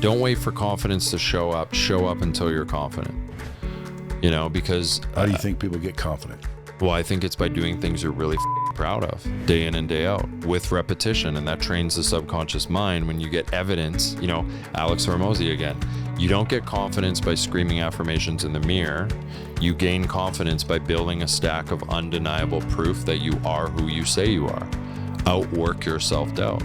Don't wait for confidence to show up. Show up until you're confident. You know, because... How do you think people get confident? Well, I think it's by doing things you're really proud of, day in and day out, with repetition, and that trains the subconscious mind. When you get evidence, you know, Alex Hormozy again, you don't get confidence by screaming affirmations in the mirror. You gain confidence by building a stack of undeniable proof that you are who you say you are. Outwork your self-doubt.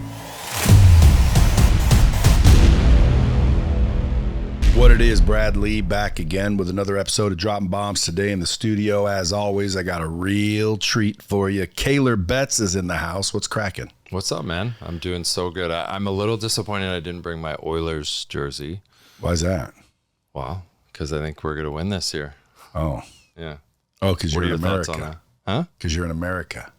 What it is, Brad Lee, back again with another episode of Dropping Bombs today in the studio. As always, I got a real treat for you. Kaylor Betts is in the house. What's cracking? What's up, man? I'm doing so good. I'm a little disappointed I didn't bring my Oilers jersey. Why's that? Well, because I think we're going to win this year. Oh. Yeah. Oh, because you're in thoughts on America. that? Huh? Because you're in America.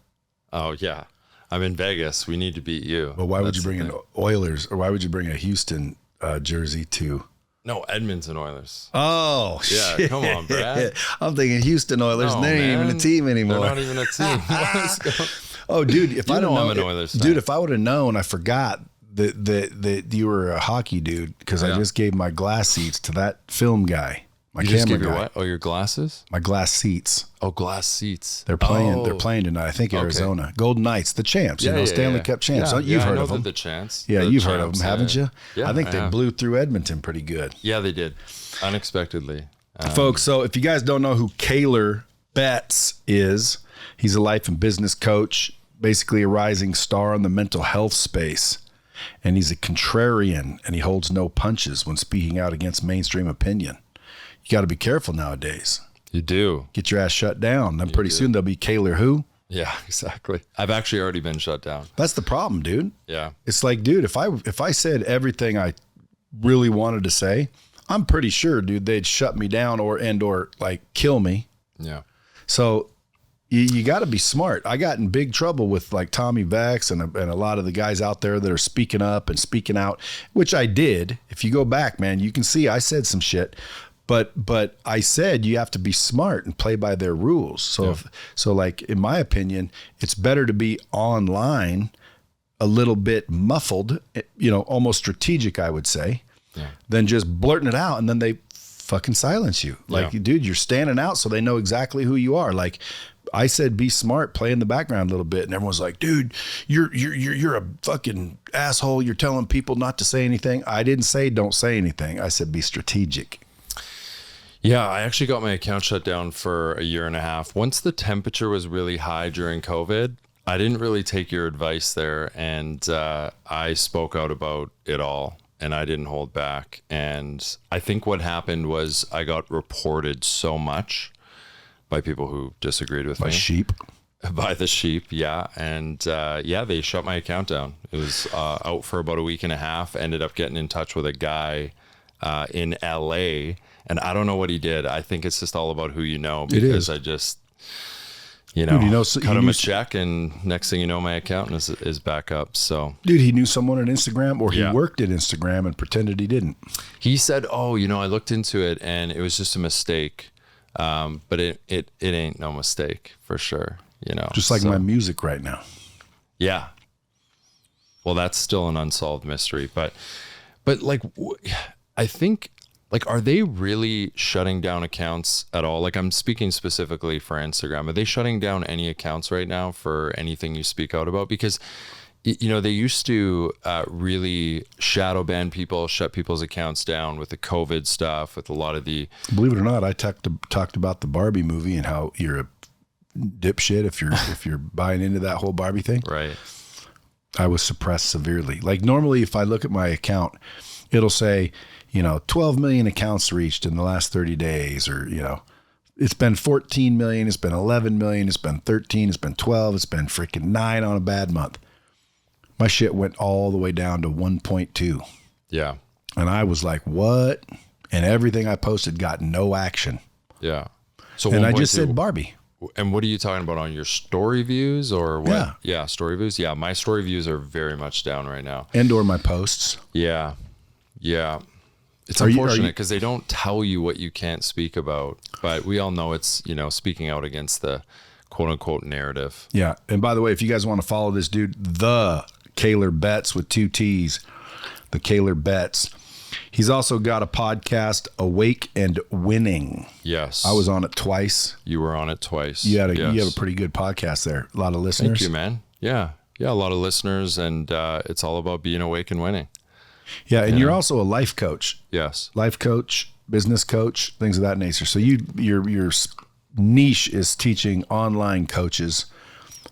Oh, yeah. I'm in Vegas. We need to beat you. Well, why would you bring an Oilers, or why would you bring a Houston jersey to... No, Edmonton Oilers. Oh, yeah, shit. Come on, Brad. I'm thinking Houston Oilers, and they ain't even a team anymore. They're not even a team. Oh, dude, if I I'm an Oilers fan. Dude, if I would have known, I forgot that you were a hockey dude, because I just gave my glass seats to that film guy. My you camera just gave guy. Your what? Oh, your glasses? My glass seats. Oh, glass seats. They're playing. Oh. They're playing tonight. I think Arizona. Okay. Golden Knights, the champs. Stanley Cup champs. Yeah, You've heard I know of them. The champs. Yeah, the you've champs, heard of them, haven't you? Yeah, I think they blew through Edmonton pretty good. Yeah, they did. Unexpectedly. Folks, so if you guys don't know who Kaylor Betts is, he's a life and business coach, basically a rising star in the mental health space. And he's a contrarian, and he holds no punches when speaking out against mainstream opinion. You got to be careful nowadays. You do. Get your ass shut down. Then pretty soon there'll be Kaylor who? Yeah, exactly. I've actually already been shut down. That's the problem, dude. Yeah. It's like, dude, if I said everything I really wanted to say, I'm pretty sure, dude, they'd shut me down or like kill me. Yeah. So you got to be smart. I got in big trouble with like Tommy Vex and a lot of the guys out there that are speaking up and speaking out, which I did. If you go back, man, you can see I said some shit. But I said you have to be smart and play by their rules. So like in my opinion, it's better to be online a little bit muffled, you know, almost strategic, I would say, than just blurting it out and then they fucking silence you. Like, dude, you're standing out so they know exactly who you are. Like I said, be smart, play in the background a little bit, and everyone's like, dude, you're a fucking asshole. You're telling people not to say anything. I didn't say don't say anything. I said be strategic. Yeah, I actually got my account shut down for a year and a half. Once the temperature was really high during COVID, I didn't really take your advice there. And I spoke out about it all and I didn't hold back. And I think what happened was I got reported so much by people who disagreed with me. By sheep? By the sheep, yeah. And they shut my account down. It was out for about a week and a half. Ended up getting in touch with a guy in LA. And I don't know what he did. I think it's just all about who you know. Because I just, dude, cut him a check, and next thing you know, my account is back up. So, dude, he knew someone at Instagram, or he worked at Instagram and pretended he didn't. He said, "Oh, I looked into it, and it was just a mistake." But it ain't no mistake for sure. Just like my music right now. Yeah. Well, that's still an unsolved mystery, but like, I think. Like, are they really shutting down accounts at all? Like, I'm speaking specifically for Instagram. Are they shutting down any accounts right now for anything you speak out about? Because, they used to really shadow ban people, shut people's accounts down with the COVID stuff, with a lot of the... Believe it or not, I talked about the Barbie movie and how you're a dipshit if you're buying into that whole Barbie thing. Right. I was suppressed severely. Like, normally, if I look at my account, it'll say... 12 million accounts reached in the last 30 days, or, it's been 14 million, it's been 11 million, it's been 13, it's been 12, it's been freaking 9 on a bad month. My shit went all the way down to 1.2. Yeah. And I was like, what? And everything I posted got no action. Yeah. So and I just said Barbie. And what are you talking about, on your story views or what? Yeah. Yeah, story views. Yeah, my story views are very much down right now. And or my posts. Yeah. Yeah. It's unfortunate because they don't tell you what you can't speak about, but we all know it's, speaking out against the quote unquote narrative. Yeah. And by the way, if you guys want to follow this dude, the Kaylor Betts with 2 T's, the Kaylor Betts, He's also got a podcast, Awake and Winning. Yes. I was on it twice. You were on it twice. You have a pretty good podcast there. A lot of listeners. Thank you, man. Yeah. Yeah, a lot of listeners, and it's all about being awake and winning. Yeah, and you're also a life coach. Yes. Life coach, business coach, things of that nature. So your niche is teaching online coaches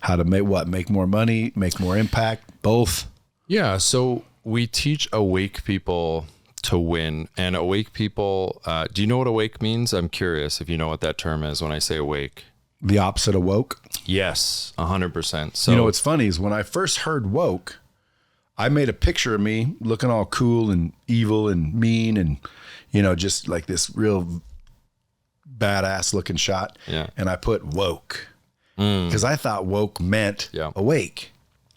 how to make more money, make more impact, both. Yeah, so we teach awake people to win. And awake people, do you know what awake means? I'm curious if you know what that term is when I say awake. The opposite of woke? Yes, 100%. So, you know what's funny is when I first heard woke, I made a picture of me looking all cool and evil and mean and, just like this real badass looking shot. Yeah. And I put woke because I thought woke meant awake.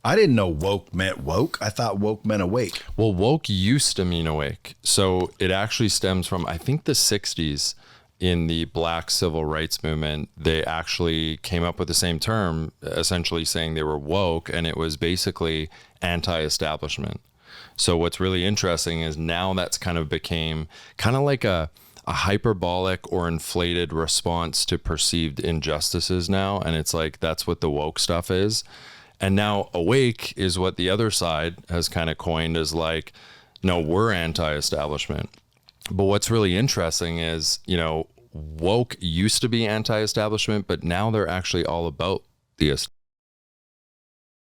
I didn't know woke meant woke. I thought woke meant awake. Well, woke used to mean awake. So it actually stems from, I think, the 60s. In the Black civil rights movement, they actually came up with the same term, essentially saying they were woke, and it was basically anti-establishment. So what's really interesting is now that's kind of became kind of like a hyperbolic or inflated response to perceived injustices now. And it's like, that's what the woke stuff is. And now awake is what the other side has kind of coined as like, no, we're anti-establishment. But what's really interesting is, woke used to be anti-establishment, but now they're actually all about the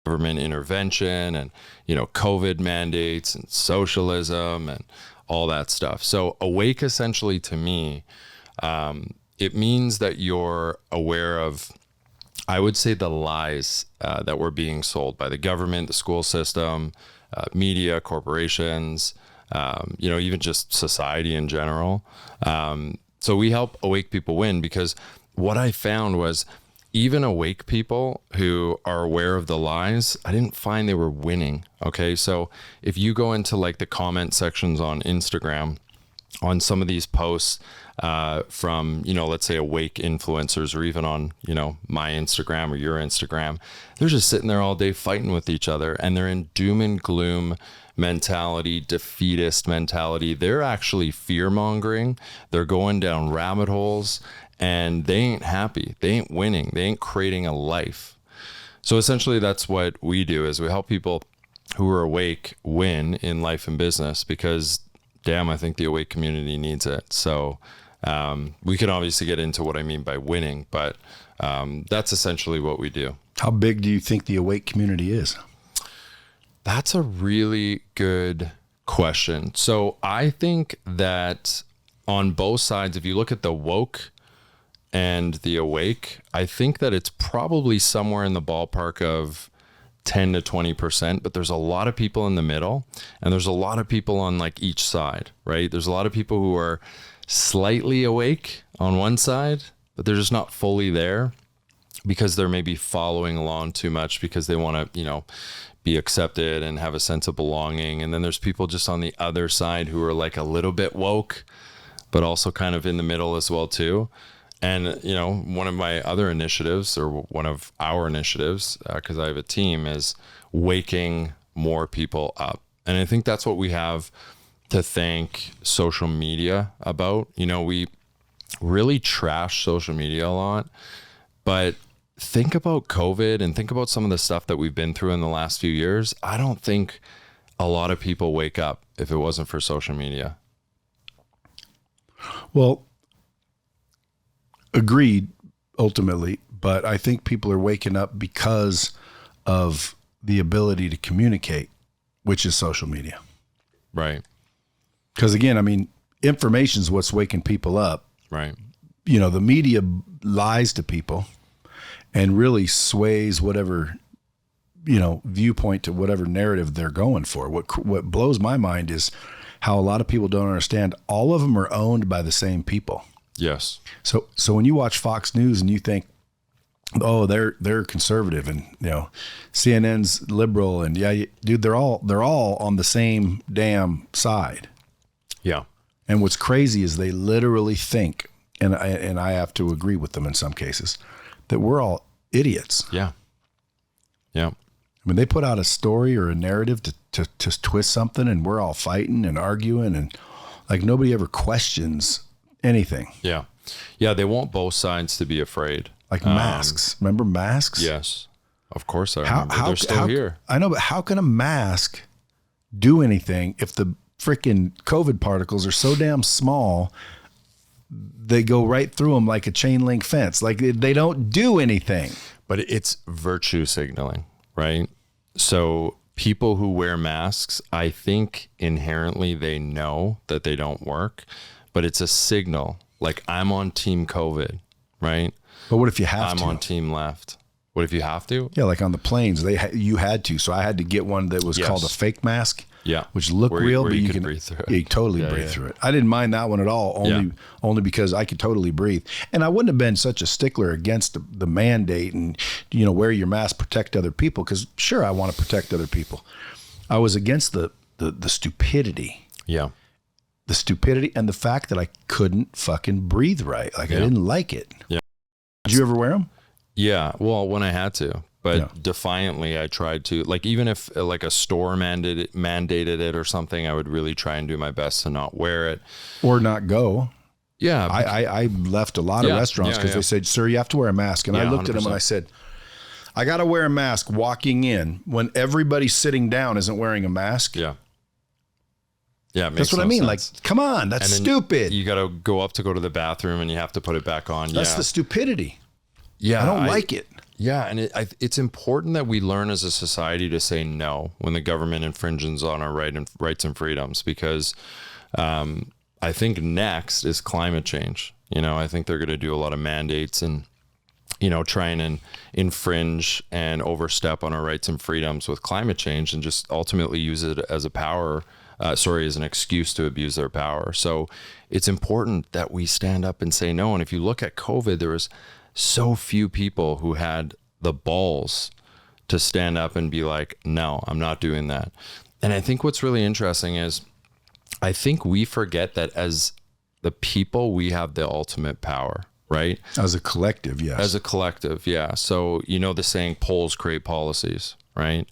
government intervention and, COVID mandates and socialism and all that stuff. So awake essentially to me, it means that you're aware of, I would say, the lies that were being sold by the government, the school system, media, corporations, even just society in general. So we help awake people win because what I found was even awake people who are aware of the lies, I didn't find they were winning. Okay. So if you go into like the comment sections on Instagram on some of these posts from, let's say awake influencers or even on, my Instagram or your Instagram, they're just sitting there all day fighting with each other and they're in doom and gloom mentality, defeatist mentality. They're actually fear mongering. They're going down rabbit holes and they ain't happy. They ain't winning. They ain't creating a life. So essentially that's what we do is we help people who are awake win in life and business because damn, I think the awake community needs it. So we can obviously get into what I mean by winning, but that's essentially what we do. How big do you think the awake community is? That's a really good question. So I think that on both sides, if you look at the woke and the awake, I think that it's probably somewhere in the ballpark of 10 to 20%, but there's a lot of people in the middle and there's a lot of people on like each side, right? There's a lot of people who are slightly awake on one side, but they're just not fully there because they're maybe following along too much because they want to, be accepted and have a sense of belonging. And then there's people just on the other side who are like a little bit woke, but also kind of in the middle as well too. And, one of my other initiatives or one of our initiatives, because I have a team, is waking more people up. And I think that's what we have to thank social media about. We really trash social media a lot, but think about COVID and think about some of the stuff that we've been through in the last few years. I don't think a lot of people wake up if it wasn't for social media. Well, agreed ultimately, but I think people are waking up because of the ability to communicate, which is social media. Right. Because again, information is what's waking people up. Right. The media lies to people and really sways whatever, viewpoint to whatever narrative they're going for. What blows my mind is how a lot of people don't understand all of them are owned by the same people. Yes. So when you watch Fox News and you think, oh, they're conservative and, CNN's liberal and dude, they're all on the same damn side. Yeah. And what's crazy is they literally think, and I have to agree with them in some cases, that we're all idiots. Yeah. Yeah. They put out a story or a narrative to twist something and we're all fighting and arguing and Like nobody ever questions anything. Yeah. Yeah. They want both sides to be afraid. Like masks. Remember masks? Yes. Of course I remember. They're still here. I know, but how can a mask do anything if the freaking COVID particles are so damn small, they go right through them like a chain link fence. Like they don't do anything. But it's virtue signaling, right? So people who wear masks, I think inherently they know that they don't work, but it's a signal. Like I'm on team COVID, right? But what if you have to? I'm on team left. What if you have to? Yeah, like on the planes, you had to. So I had to get one that was called a fake mask. Yeah, which looked real, but you can breathe through it. Yeah, you totally breathe through it. I didn't mind that one at all, only because I could totally breathe. And I wouldn't have been such a stickler against the mandate and wear your mask, protect other people. Because sure, I want to protect other people. I was against the stupidity. Yeah, the stupidity and the fact that I couldn't fucking breathe right. Like I didn't like it. Yeah. Did you ever wear them? Yeah. Well, when I had to. But defiantly, I tried to, like, even if like a store mandated it or something, I would really try and do my best to not wear it. Or not go. Yeah. I left a lot of restaurants because they said, sir, you have to wear a mask. And I looked at them and I said, I got to wear a mask walking in when everybody sitting down isn't wearing a mask. Yeah. Yeah, that's what I mean. Sense. Like, come on, that's stupid. You got to go to the bathroom and you have to put it back on. That's the stupidity. Yeah. I don't like it. Yeah, and it's important that we learn as a society to say no when the government infringes on our rights and freedoms, because I think next is climate change. I think they're going to do a lot of mandates and, try and infringe and overstep on our rights and freedoms with climate change and just ultimately use it as as an excuse to abuse their power. So it's important that we stand up and say no. And if you look at COVID, there was so few people who had the balls to stand up and be like, no, I'm not doing that. And I think what's really interesting is I think we forget that as the people, we have the ultimate power, right? As a collective, yes. As a collective, yeah. So, the saying, polls create policies, right?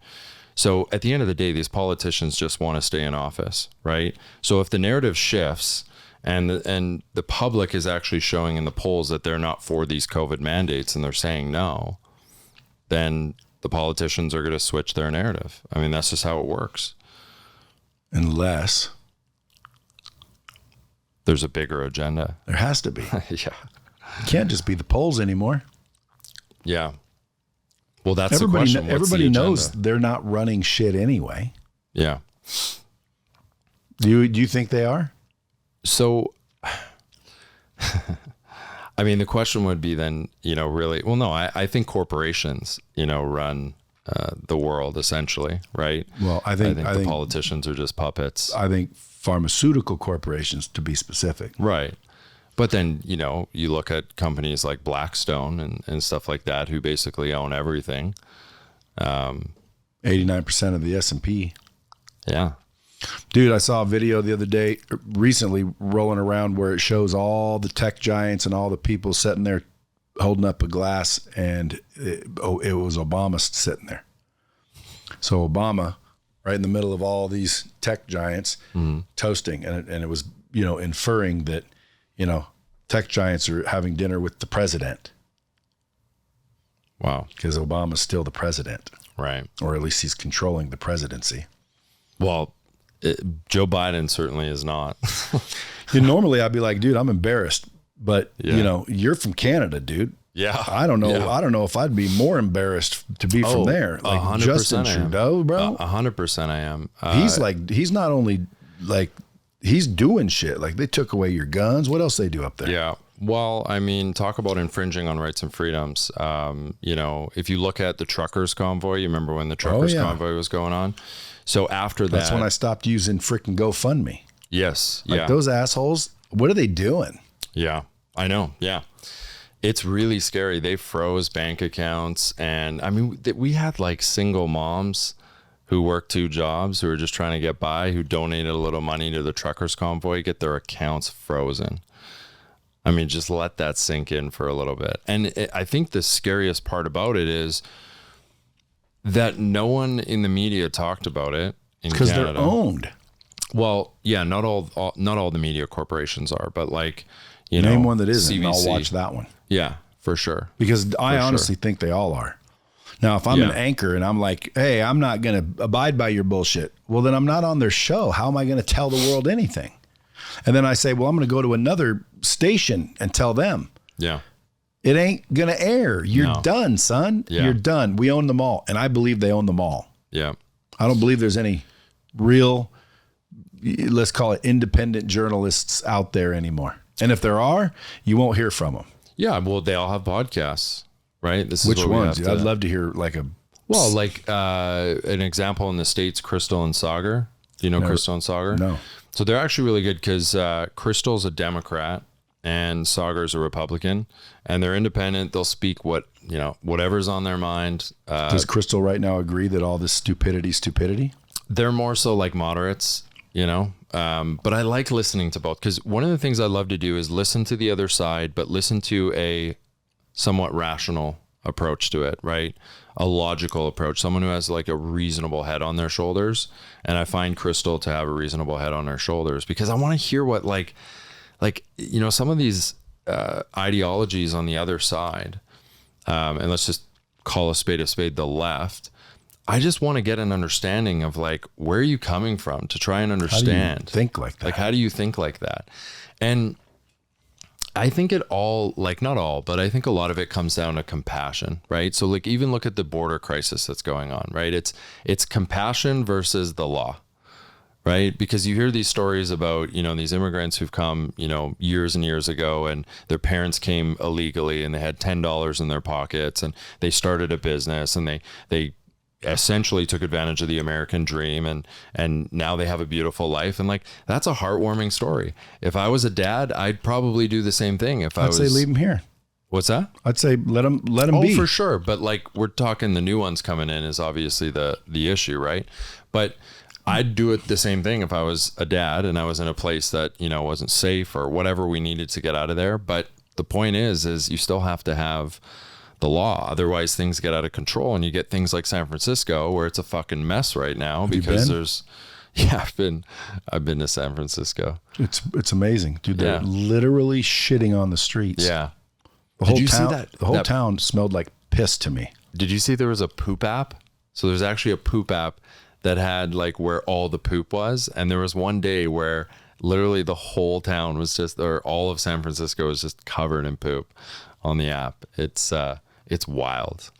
So at the end of the day, these politicians just want to stay in office, right? So if the narrative shifts, and the public is actually showing in the polls that they're not for these COVID mandates and they're saying no, then the politicians are going to switch their narrative. I mean, that's just how it works. Unless there's a bigger agenda. There has to be. Yeah. It can't just be the polls anymore. Yeah. Well, that's everybody, the question. Everybody knows they're not running shit anyway. Yeah. Do you think they are? So, I mean, the question would be then, really, well, no, I think corporations, run the world essentially, right? Well, I think the politicians are just puppets. I think pharmaceutical corporations, to be specific. Right. But then, you look at companies like Blackstone and stuff like that, who basically own everything. 89% of the S&P. Yeah. Dude, I saw a video the other day, recently rolling around, where it shows all the tech giants and all the people sitting there holding up a glass, and it was Obama sitting there. So Obama, right in the middle of all these tech giants, toasting, and it was, inferring that, tech giants are having dinner with the president. Wow. Because Obama's still the president. Right. Or at least he's controlling the presidency. Well, Joe Biden certainly is not. Normally I'd be like, dude, I'm embarrassed, but you're from Canada, dude. Yeah. I don't know. Yeah. I don't know if I'd be more embarrassed to be from there. Like 100% Justin Trudeau, bro. 100% I am. He's not only like, he's doing shit. Like they took away your guns. What else they do up there? Yeah. Well, I mean, talk about infringing on rights and freedoms. If you look at the truckers convoy, you remember when the truckers convoy was going on? So after that, that's when I stopped using freaking GoFundMe. Yes. Like those assholes, what are they doing? Yeah, I know. Yeah. It's really scary. They froze bank accounts. And I mean, we had like single moms who worked 2 jobs, who were just trying to get by, who donated a little money to the truckers convoy, get their accounts frozen. I mean, just let that sink in for a little bit. And I think the scariest part about it is that no one in the media talked about it in Canada. Because they're owned. Well, yeah, not all the media corporations are, but like, Name one that isn't, and I'll CBC. watch that one. Yeah, for sure. Because I honestly think they all are. Now, if I'm an anchor and I'm like, hey, I'm not going to abide by your bullshit, well, then I'm not on their show. How am I going to tell the world anything? And then I say, well, I'm going to go to another station and tell them. Yeah. It ain't going to air. You're done, son. Yeah. You're done. We own them all. And I believe they own them all. Yeah. I don't believe there's any real, let's call it independent journalists out there anymore. And if there are, you won't hear from them. Yeah. Well, they all have podcasts, right? This is Which what we ones? have to- I'd love to hear like a. Well, like an example in the States, Crystal and Sagar. Do you know Crystal and Sagar? No. So they're actually really good because Crystal's a Democrat and Sagar's a Republican, and they're independent. They'll speak whatever's on their mind. Does Crystal right now agree that all this stupidity? They're more so like moderates, but I like listening to both, because one of the things I love to do is listen to the other side, but listen to a somewhat rational approach to it, right? A logical approach, someone who has like a reasonable head on their shoulders. And I find Crystal to have a reasonable head on her shoulders, because I want to hear what some of these ideologies on the other side, and let's just call a spade, the left. I just want to get an understanding of like, where are you coming from, to try and understand. How do you think like that? Like, how do you think like that? And I think it all, like not all, but I think a lot of it comes down to compassion, right? So like, even look at the border crisis that's going on, right? It's compassion versus the law, right? Because you hear these stories about, these immigrants who've come, years and years ago, and their parents came illegally and they had $10 in their pockets and they started a business and they essentially took advantage of the American dream, and now they have a beautiful life. And like, that's a heartwarming story. If I was a dad, I'd probably do the same thing. I'd say leave them here. What's that? I'd say let them be. Oh, for sure. But like, we're talking the new ones coming in is obviously the issue, right? But I'd do it the same thing if I was a dad and I was in a place that, wasn't safe or whatever we needed to get out of there. But the point is you still have to have the law. Otherwise things get out of control, and you get things like San Francisco, where it's a fucking mess right now because I've been to San Francisco. It's amazing, dude. They're literally shitting on the streets. Yeah. The whole town smelled like piss to me. Did you see there was a poop app? So there's actually a poop app that had like where all the poop was. And there was one day where literally the whole town was or all of San Francisco was just covered in poop on the app. It's wild.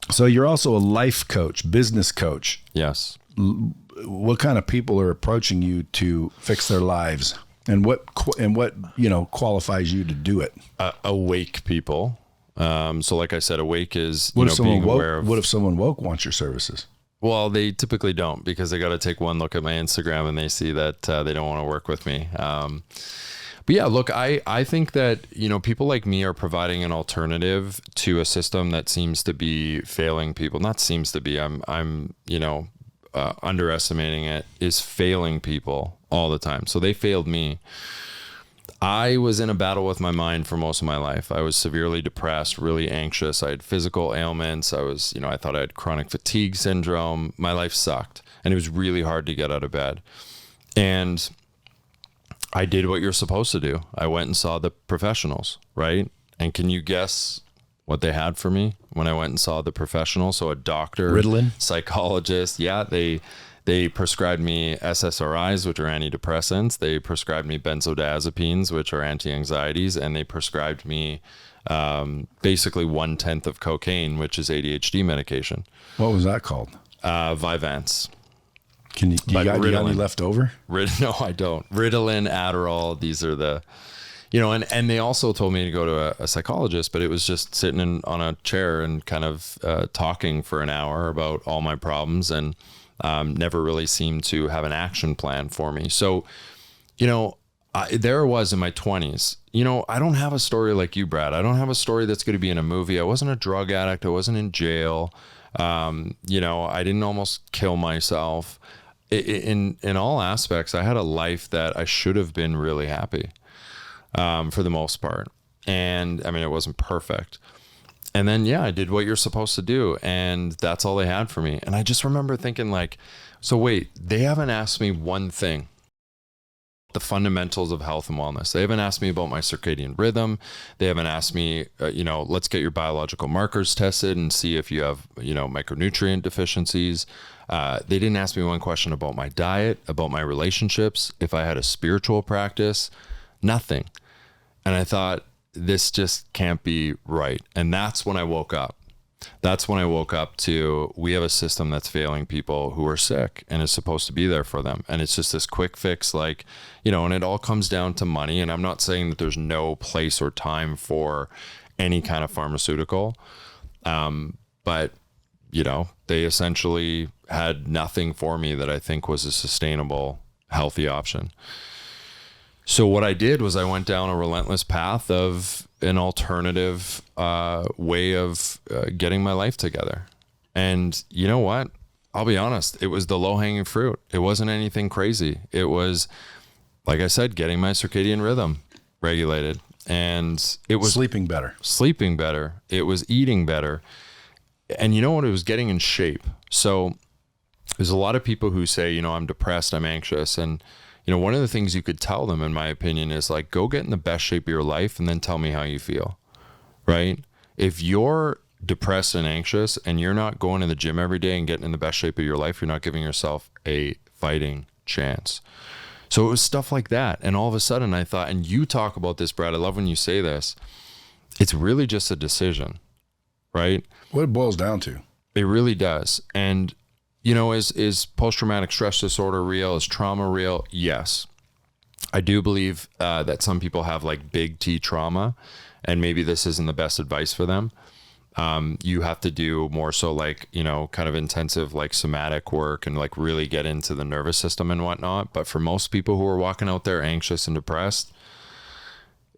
So you're also a life coach, business coach. Yes. What kind of people are approaching you to fix their lives, and what qualifies you to do it? Awake people. So like I said, awake is what if someone being woke? aware of. What if someone woke wants your services? Well, they typically don't, because they got to take one look at my Instagram and they see that they don't want to work with me. But yeah, look, I think that, people like me are providing an alternative to a system that seems to be failing people. Not seems to be, I'm underestimating it, is failing people all the time. So they failed me. I was in a battle with my mind for most of my life. I was severely depressed, really anxious. I had physical ailments. I thought I had chronic fatigue syndrome. My life sucked, and it was really hard to get out of bed. And I did what you're supposed to do. I went and saw the professionals, right? And can you guess what they had for me when I went and saw the professional? So a doctor, Ritalin, psychologist. Yeah, they prescribed me SSRIs, which are antidepressants. They prescribed me benzodiazepines, which are anti-anxieties, and they prescribed me basically 1/10 of cocaine, which is ADHD medication. What was that called? Vyvanse. Do you got any left over? No, I don't. Ritalin, Adderall, these are the, and they also told me to go to a psychologist, but it was just sitting on a chair and kind of talking for an hour about all my problems, and never really seemed to have an action plan for me. So, there I was in my 20s. I don't have a story like you, Brad. I don't have a story that's going to be in a movie. I wasn't a drug addict. I wasn't in jail. I didn't almost kill myself. In all aspects, I had a life that I should have been really happy, for the most part. And I mean, it wasn't perfect. And then, yeah, I did what you're supposed to do. And that's all they had for me. And I just remember thinking like, so wait, they haven't asked me one thing, the fundamentals of health and wellness. They haven't asked me about my circadian rhythm. They haven't asked me, let's get your biological markers tested and see if you have, micronutrient deficiencies. They didn't ask me one question about my diet, about my relationships, if I had a spiritual practice, nothing. And I thought, this just can't be right. And that's when I woke up. That's when I woke up to, we have a system that's failing people who are sick and is supposed to be there for them. And it's just this quick fix, and it all comes down to money. And I'm not saying that there's no place or time for any kind of pharmaceutical. But, they essentially had nothing for me that I think was a sustainable, healthy option. So what I did was I went down a relentless path of an alternative way of getting my life together. And you know what? I'll be honest. It was the low-hanging fruit. It wasn't anything crazy. It was, like I said, getting my circadian rhythm regulated. And it was sleeping better. It was eating better. And you know what? It was getting in shape. So there's a lot of people who say, I'm depressed, I'm anxious. And one of the things you could tell them, in my opinion, is like, go get in the best shape of your life and then tell me how you feel, right? If you're depressed and anxious and you're not going to the gym every day and getting in the best shape of your life, you're not giving yourself a fighting chance. So it was stuff like that. And all of a sudden I thought, and you talk about this, Brad, I love when you say this, it's really just a decision, right? What it boils down to. It really does. And is post-traumatic stress disorder real? Is trauma real? Yes. I do believe that some people have like big T trauma, and maybe this isn't the best advice for them. You have to do more so like, kind of intensive like somatic work and like really get into the nervous system and whatnot. But for most people who are walking out there anxious and depressed,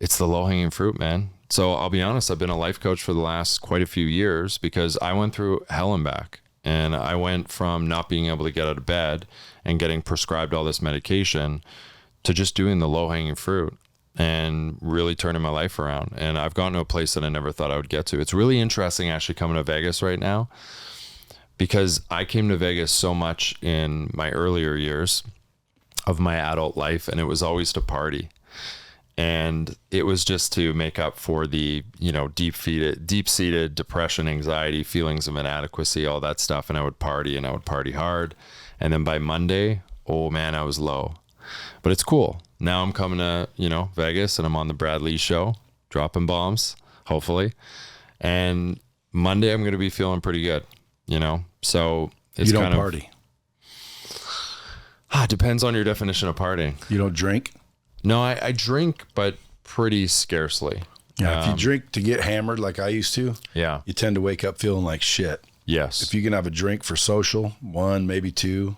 it's the low-hanging fruit, man. So I'll be honest, I've been a life coach for the last quite a few years because I went through hell and back. And I went from not being able to get out of bed and getting prescribed all this medication to just doing the low-hanging fruit and really turning my life around. And I've gotten to a place that I never thought I would get to. It's really interesting actually coming to Vegas right now because I came to Vegas so much in my earlier years of my adult life, and it was always to party. And it was just to make up for the, deep-seated depression, anxiety, feelings of inadequacy, all that stuff. And I would party hard. And then by Monday, oh man, I was low. But it's cool. Now I'm coming to, Vegas, and I'm on the Brad Lee show, dropping bombs, hopefully. And Monday I'm going to be feeling pretty good, So it's you don't party. It depends on your definition of partying. You don't drink? No, I drink, but pretty scarcely. Yeah, if you drink to get hammered like I used to, you tend to wake up feeling like shit. Yes. If you can have a drink for social, one, maybe two,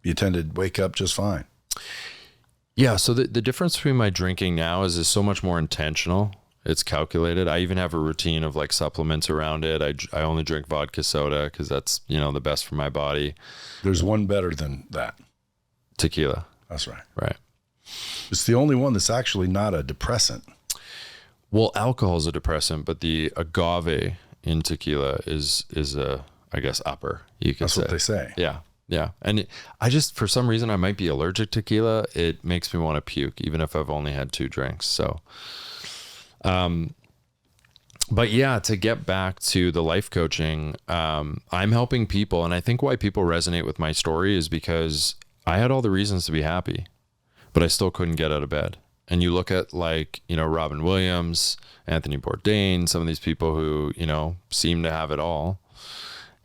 you tend to wake up just fine. Yeah, so the difference between my drinking now is so much more intentional. It's calculated. I even have a routine of like supplements around it. I only drink vodka soda because that's, the best for my body. There's one better than that. Tequila. That's right. Right. It's the only one that's actually not a depressant. Well, alcohol is a depressant, but the agave in tequila is a, I guess, upper, you could say. That's what they say. Yeah. Yeah. And I just, for some reason, I might be allergic to tequila. It makes me want to puke, even if I've only had 2 drinks. So, but yeah, to get back to the life coaching, I'm helping people. And I think why people resonate with my story is because I had all the reasons to be happy, but I still couldn't get out of bed. And you look at like, Robin Williams, Anthony Bourdain, some of these people who, seem to have it all,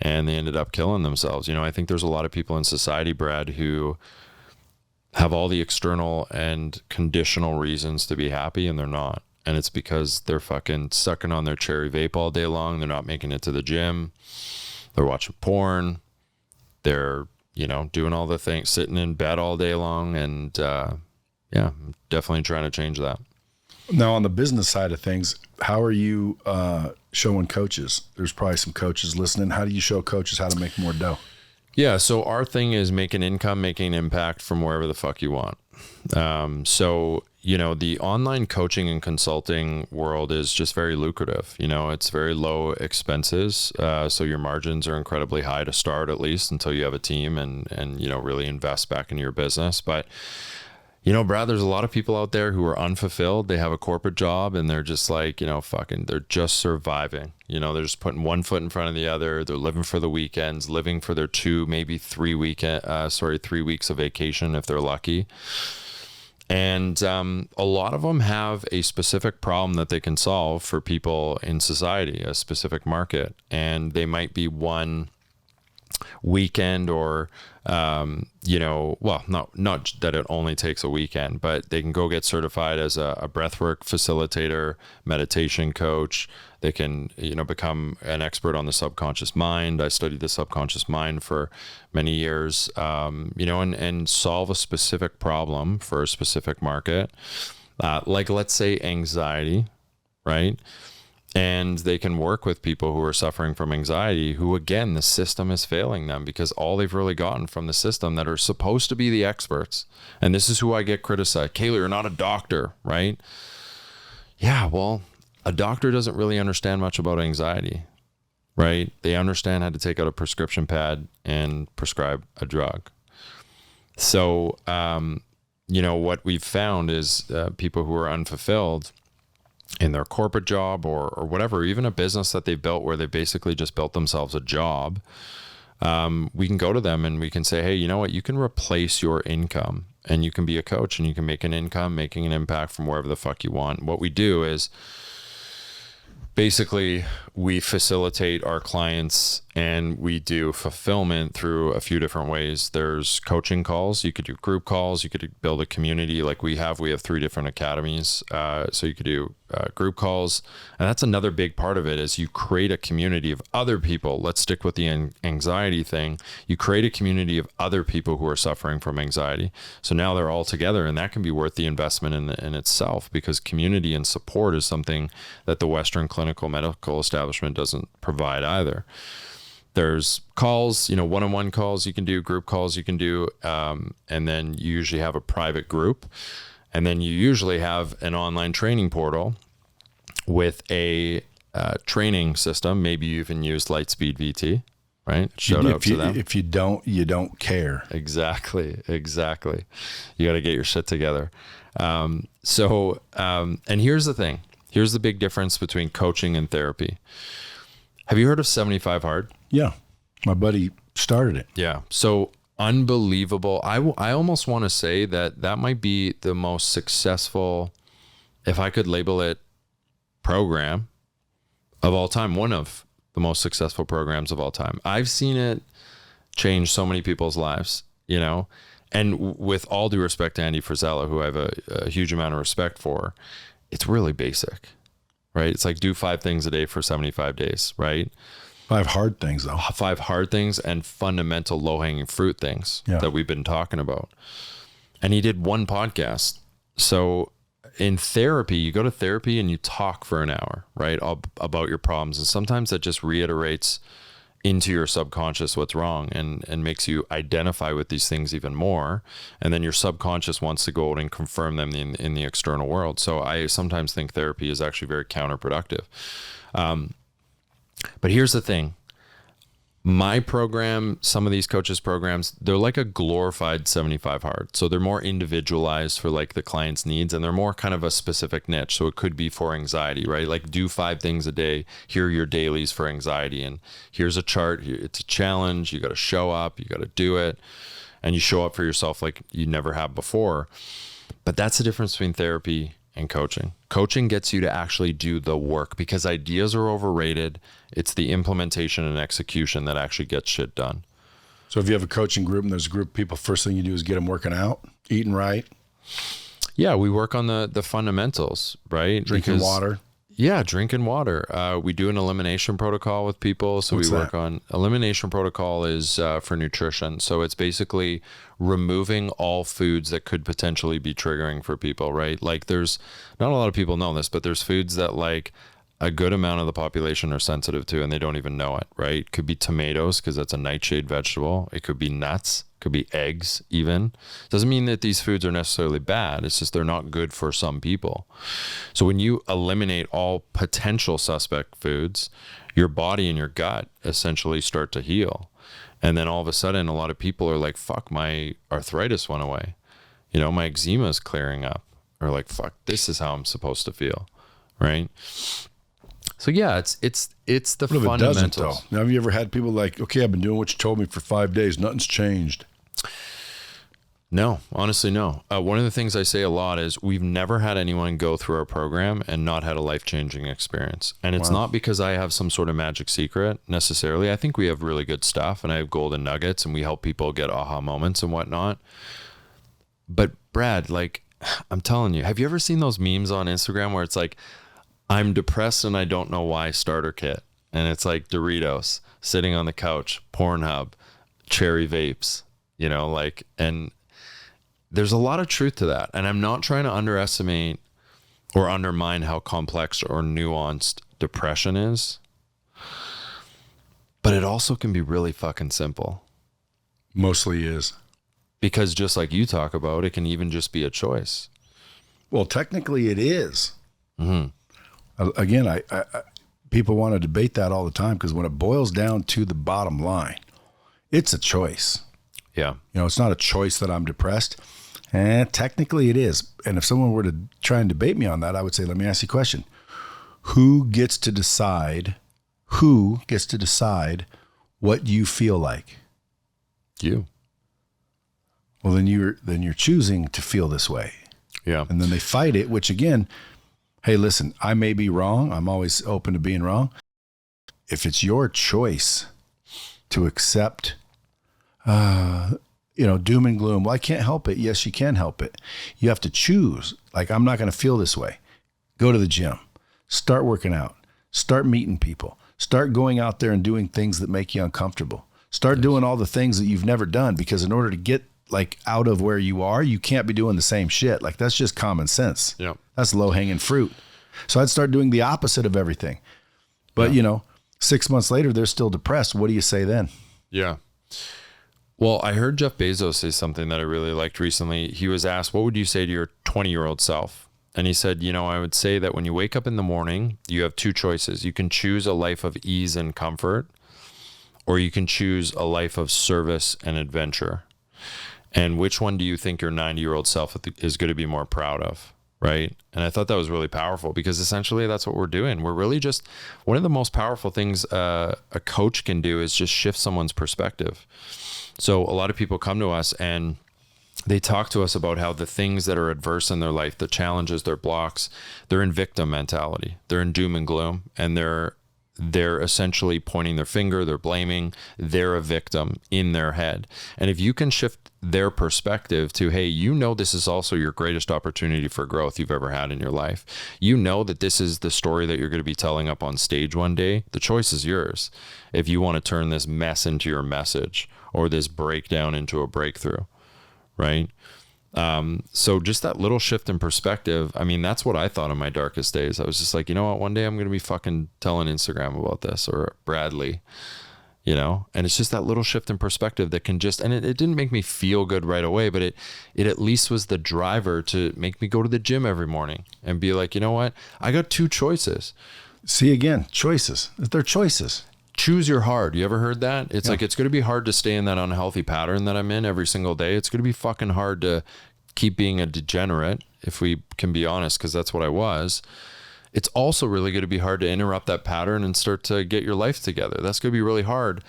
and they ended up killing themselves. I think there's a lot of people in society, Brad, who have all the external and conditional reasons to be happy, and they're not. And it's because they're fucking sucking on their cherry vape all day long. They're not making it to the gym. They're watching porn. They're, doing all the things, sitting in bed all day long. And, I'm definitely trying to change that. Now, on the business side of things, how are you showing coaches? There's probably some coaches listening. How do you show coaches how to make more dough? Yeah. So our thing is making income, making an impact from wherever the fuck you want. So, you know, the online coaching and consulting world is just very lucrative. You know, it's very low expenses. So your margins are incredibly high to start, at least until you have a team and, you know, really invest back into your business. But, you know, Brad, there's a lot of people out there who are unfulfilled. They have a corporate job and they're just like, you know, they're just surviving. You know, they're just putting one foot in front of the other. They're living for the weekends, living for their 2, maybe 3 weeks of vacation if they're lucky. And a lot of them have a specific problem that they can solve for people in society, a specific market. And they might be one weekend or you know, well, not that it only takes a weekend, but they can go get certified as a breathwork facilitator, meditation coach. They can, you know, become an expert on the subconscious mind. I studied the subconscious mind for many years, you know, and solve a specific problem for a specific market. Like, let's say anxiety, right? And they can work with people who are suffering from anxiety, who, again, the system is failing them because all they've really gotten from the system that are supposed to be the experts. And this is who I get criticized. Kaylor, you're not a doctor, right? Yeah, well, a doctor doesn't really understand much about anxiety, right? They understand how to take out a prescription pad and prescribe a drug. So, you know, what we've found is people who are unfulfilled in their corporate job or whatever, even a business that they built where they basically just built themselves a job, we can go to them and we can say, hey, you know what, you can replace your income and you can be a coach and you can make an income, making an impact from wherever the fuck you want. What we do is basically we facilitate our clients and we do fulfillment through a few different ways. There's coaching calls. You could do group calls. You could build a community like we have 3 different academies. So you could do group calls. And that's another big part of it is you create a community of other people. Let's stick with the anxiety thing. You create a community of other people who are suffering from anxiety. So now they're all together and that can be worth the investment in itself, because community and support is something that the Western clinical medical establishment doesn't provide either. There's calls, you know, one-on-one calls you can do, group calls you can do, and then you usually have a private group, and then you usually have an online training portal with a training system. Maybe you even used Lightspeed VT, right? Shout out to them. If you don't, you don't care. Exactly. You got to get your shit together. And here's the thing. Here's the big difference between coaching and therapy. Have you heard of 75 Hard? Yeah. My buddy started it. Yeah. So unbelievable. I almost want to say that might be the most successful, if I could label it, program of all time. One of the most successful programs of all time. I've seen it change so many people's lives, you know, and with all due respect to Andy Frisella, who I have a huge amount of respect for, it's really basic, right? It's like do 5 things a day for 75 days, right? 5 hard things though. 5 hard things and fundamental low-hanging fruit things that we've been talking about. And he did 1 podcast. So in therapy, you go to therapy and you talk for an hour, right? About your problems. And sometimes that just reiterates into your subconscious what's wrong and makes you identify with these things even more. And then your subconscious wants to go out and confirm them in the external world. So I sometimes think therapy is actually very counterproductive. But here's the thing. My program, some of these coaches' programs, they're like a glorified 75 Hard. So they're more individualized for like the client's needs, and they're more kind of a specific niche. So it could be for anxiety, right? Like do 5 things a day. Here are your dailies for anxiety. And here's a chart. It's a challenge. You got to show up. You got to do it. And you show up for yourself like you never have before. But that's the difference between therapy and coaching. Coaching gets you to actually do the work, because ideas are overrated. It's the implementation and execution that actually gets shit done. So if you have a coaching group and there's a group of people, first thing you do is get them working out, eating right. Yeah, we work on the fundamentals, right? Drinking water. Yeah, drinking water. We do an elimination protocol with people. So What's we work that? on elimination protocol is for nutrition. So it's basically removing all foods that could potentially be triggering for people, right? Like there's not a lot of people know this, but there's foods that like a good amount of the population are sensitive to, and they don't even know it, right? Could be tomatoes, because that's a nightshade vegetable. It could be nuts, could be eggs even. Doesn't mean that these foods are necessarily bad. It's just they're not good for some people. So when you eliminate all potential suspect foods, your body and your gut essentially start to heal. And then all of a sudden, a lot of people are like, fuck, my arthritis went away. You know, my eczema is clearing up. Or like, fuck, this is how I'm supposed to feel, right? So yeah, it's the fundamentals. Now, have you ever had people like, okay, I've been doing what you told me for 5 days, nothing's changed? No, honestly, no. One of the things I say a lot is we've never had anyone go through our program and not had a life-changing experience. And it's not because I have some sort of magic secret necessarily. I think we have really good stuff, and I have golden nuggets, and we help people get aha moments and whatnot. But Brad, like, I'm telling you, have you ever seen those memes on Instagram where it's like, I'm depressed and I don't know why starter kit? And it's like Doritos sitting on the couch, Pornhub, cherry vapes, you know, like, and there's a lot of truth to that. And I'm not trying to underestimate or undermine how complex or nuanced depression is, but it also can be really fucking simple. Mostly is. Because just like you talk about, it can even just be a choice. Well, technically it is. Mm-hmm. Again, I people want to debate that all the time, because when it boils down to the bottom line, it's a choice. Yeah. You know, it's not a choice that I'm depressed. And technically it is. And if someone were to try and debate me on that, I would say, let me ask you a question. Who gets to decide what you feel like? You. Well, then you're choosing to feel this way. Yeah. And then they fight it, which again, hey, listen, I may be wrong. I'm always open to being wrong. If it's your choice to accept, doom and gloom, well, I can't help it. Yes, you can help it. You have to choose. Like, I'm not going to feel this way. Go to the gym, start working out, start meeting people, start going out there and doing things that make you uncomfortable. Start doing all the things that you've never done, because in order to get like out of where you are, you can't be doing the same shit. Like, that's just common sense. Yeah. That's low hanging fruit. So I'd start doing the opposite of everything. But 6 months later, they're still depressed. What do you say then? Yeah. Well, I heard Jeff Bezos say something that I really liked recently. He was asked, what would you say to your 20-year-old self? And he said, I would say that when you wake up in the morning, you have two choices. You can choose a life of ease and comfort, or you can choose a life of service and adventure. And which one do you think your 90-year-old self is going to be more proud of? Right. And I thought that was really powerful, because essentially that's what we're doing. We're really just, one of the most powerful things a coach can do is just shift someone's perspective. So a lot of people come to us and they talk to us about how the things that are adverse in their life, the challenges, their blocks, they're in victim mentality. They're in doom and gloom, and they're essentially pointing their finger, they're blaming, they're a victim in their head. And if you can shift their perspective to, hey, this is also your greatest opportunity for growth you've ever had in your life. That this is the story that you're going to be telling up on stage one day. The choice is yours. If you want to turn this mess into your message, or this breakdown into a breakthrough, right? So just that little shift in perspective, I mean, that's what I thought in my darkest days. I was just like, you know what, one day I'm going to be fucking telling Instagram about this, or Bradley, and it's just that little shift in perspective that can just, and it didn't make me feel good right away, but it at least was the driver to make me go to the gym every morning and be like, you know what, I got two choices. See, again, choices. They're choices. Choose your hard. You ever heard that? It's like, it's going to be hard to stay in that unhealthy pattern that I'm in every single day. It's going to be fucking hard to keep being a degenerate, if we can be honest, because that's what I was. It's also really going to be hard to interrupt that pattern and start to get your life together. That's going to be really hard,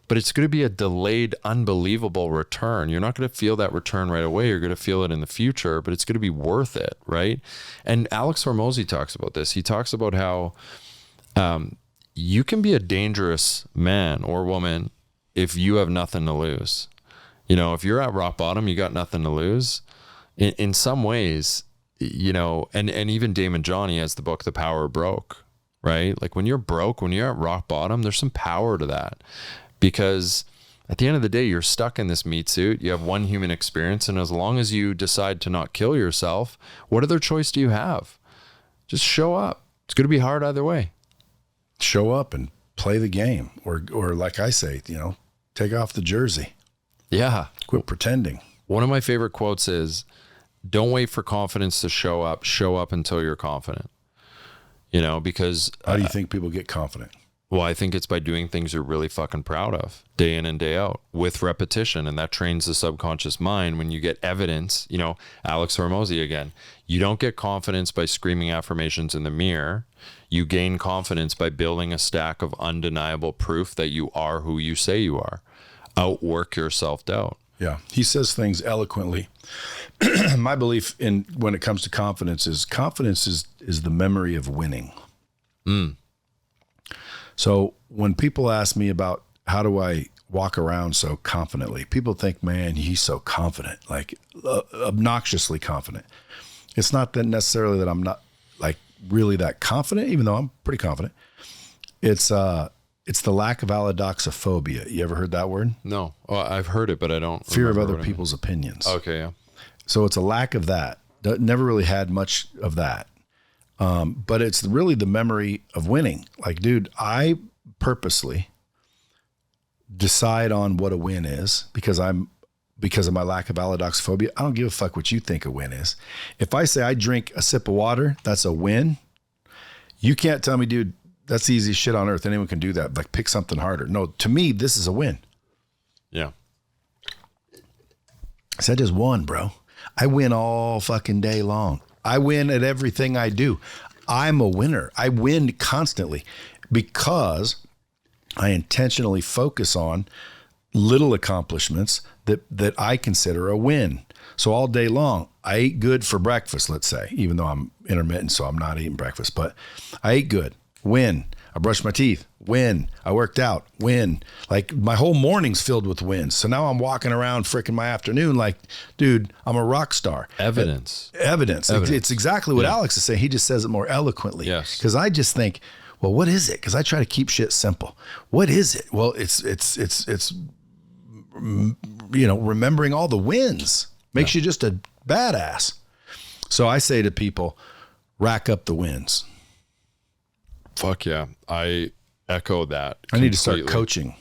but it's going to be a delayed, unbelievable return. You're not going to feel that return right away. You're going to feel it in the future, but it's going to be worth it, right? And Alex Hormozi talks about this. He talks about how you can be a dangerous man or woman if you have nothing to lose. If you're at rock bottom, you got nothing to lose. In some ways, and even Damon John, he has the book, The Power of Broke, right? Like, when you're broke, when you're at rock bottom, there's some power to that, because at the end of the day, you're stuck in this meat suit. You have one human experience. And as long as you decide to not kill yourself, what other choice do you have? Just show up. It's going to be hard either way. show up and play the game, or like I say, take off the jersey. Yeah. Quit pretending. One of my favorite quotes is, don't wait for confidence to show up until you're confident. Because how do you think people get confident? Well, I think it's by doing things you're really fucking proud of day in and day out with repetition. And that trains the subconscious mind. When you get evidence, Alex Hormozy again, you don't get confidence by screaming affirmations in the mirror. You gain confidence by building a stack of undeniable proof that you are who you say you are. Outwork your self-doubt. Yeah. He says things eloquently. My belief in when it comes to confidence is the memory of winning. So when people ask me about how do I walk around so confidently, people think, man, he's so confident, like obnoxiously confident. It's not that necessarily that I'm not like really that confident, even though I'm pretty confident. It's the lack of allodoxophobia. You ever heard that word? No. Oh, I've heard it, but I don't. Fear of other people's opinions. Okay, yeah. So it's a lack of that. Never really had much of that. But it's really the memory of winning. Like, dude, I purposely decide on what a win is because of my lack of allodoxophobia. I don't give a fuck what you think a win is. If I say I drink a sip of water, that's a win. You can't tell me, dude, that's the easiest shit on earth. Anyone can do that. Like, pick something harder. No, to me, this is a win. Yeah. So I just won, bro. I win all fucking day long. I win at everything I do. I'm a winner. I win constantly because I intentionally focus on little accomplishments that I consider a win. So all day long, I ate good for breakfast, let's say, even though I'm intermittent, so I'm not eating breakfast, but I ate good, win. I brushed my teeth, win. I worked out, win. Like, my whole morning's filled with wins. So now I'm walking around freaking my afternoon like, dude, I'm a rock star. Evidence. It's exactly what Alex is saying. He just says it more eloquently. Yes. Because I just think, well, what is it? Because I try to keep shit simple. What is it? Well, it's remembering all the wins makes you just a badass. So I say to people, rack up the wins. Fuck yeah. I echo that. I need to start coaching.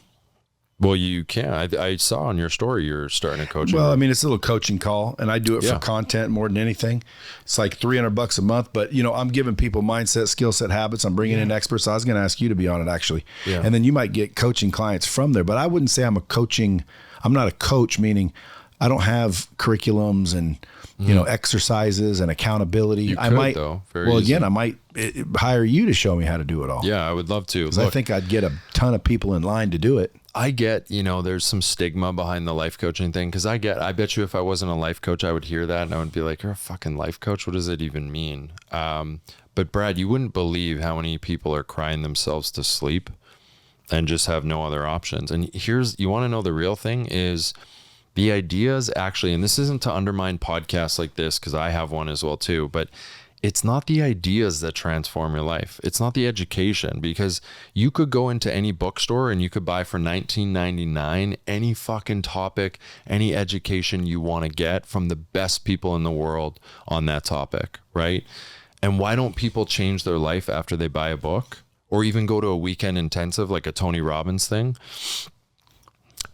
Well, you can. I saw on your story you're starting a coaching. Well, I mean, it's a little coaching call, and I do it for content more than anything. It's like $300 a month, but I'm giving people mindset, skill set, habits. I'm bringing in experts. I was going to ask you to be on it actually. Yeah. And then you might get coaching clients from there, but I wouldn't say I'm not a coach, meaning I don't have curriculums and exercises and accountability. You could, I might, though. Again, I might hire you to show me how to do it all. Yeah, I would love to. Because I think I'd get a ton of people in line to do it. I get, there's some stigma behind the life coaching thing. Because I bet you if I wasn't a life coach, I would hear that and I would be like, you're a fucking life coach? What does it even mean? But Brad, you wouldn't believe how many people are crying themselves to sleep and just have no other options. And you want to know the real thing is, the ideas actually, and this isn't to undermine podcasts like this, because I have one as well too, but it's not the ideas that transform your life. It's not the education, because you could go into any bookstore and you could buy for $19.99 any fucking topic, any education you want to get from the best people in the world on that topic, right? And why don't people change their life after they buy a book or even go to a weekend intensive like a Tony Robbins thing?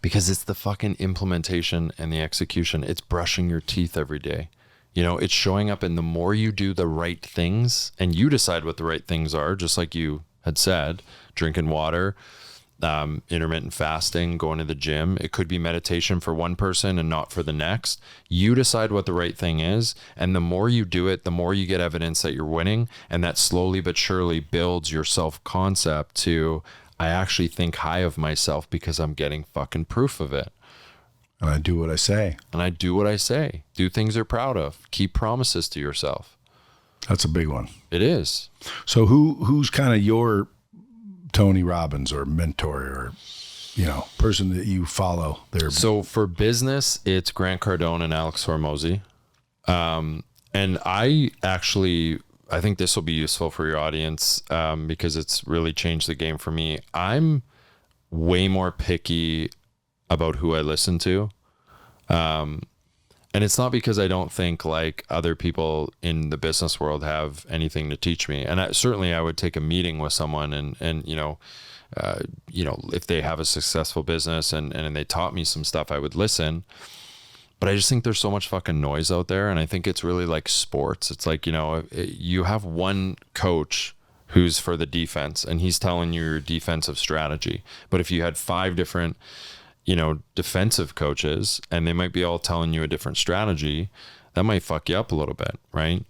Because it's the fucking implementation and the execution. It's brushing your teeth every day. It's showing up, and the more you do the right things and you decide what the right things are, just like you had said, drinking water, intermittent fasting, going to the gym. It could be meditation for one person and not for the next. You decide what the right thing is. And the more you do it, the more you get evidence that you're winning. And that slowly but surely builds your self-concept to, I actually think high of myself because I'm getting fucking proof of it. And I do what I say. Do things you're proud of. Keep promises to yourself. That's a big one. It is. So who's kind of your Tony Robbins or mentor or, person that you follow there? So for business, it's Grant Cardone and Alex Hormozy. And I think this will be useful for your audience because it's really changed the game for me. I'm way more picky about who I listen to. And it's not because I don't think like other people in the business world have anything to teach me. And certainly I would take a meeting with someone and if they have a successful business and they taught me some stuff, I would listen. But I just think there's so much fucking noise out there. And I think it's really like sports. It's like, you have one coach who's for the defense and he's telling you your defensive strategy. But if you had 5 different defensive coaches and they might be all telling you a different strategy, that might fuck you up a little bit, right?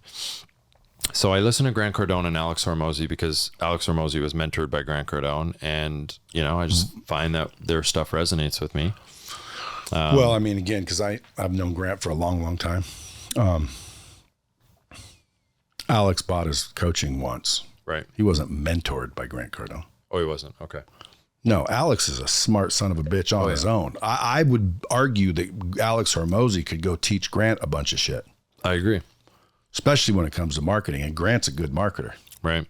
So I listen to Grant Cardone and Alex Hormozy because Alex Hormozy was mentored by Grant Cardone, and I just find that their stuff resonates with me. Well, I mean, again, because I've known Grant for a long, long time. Alex bought his coaching once. Right. He wasn't mentored by Grant Cardone. Oh, he wasn't. Okay. No, Alex is a smart son of a bitch on his own. I would argue that Alex Hormozy could go teach Grant a bunch of shit. I agree. Especially when it comes to marketing. And Grant's a good marketer. Right.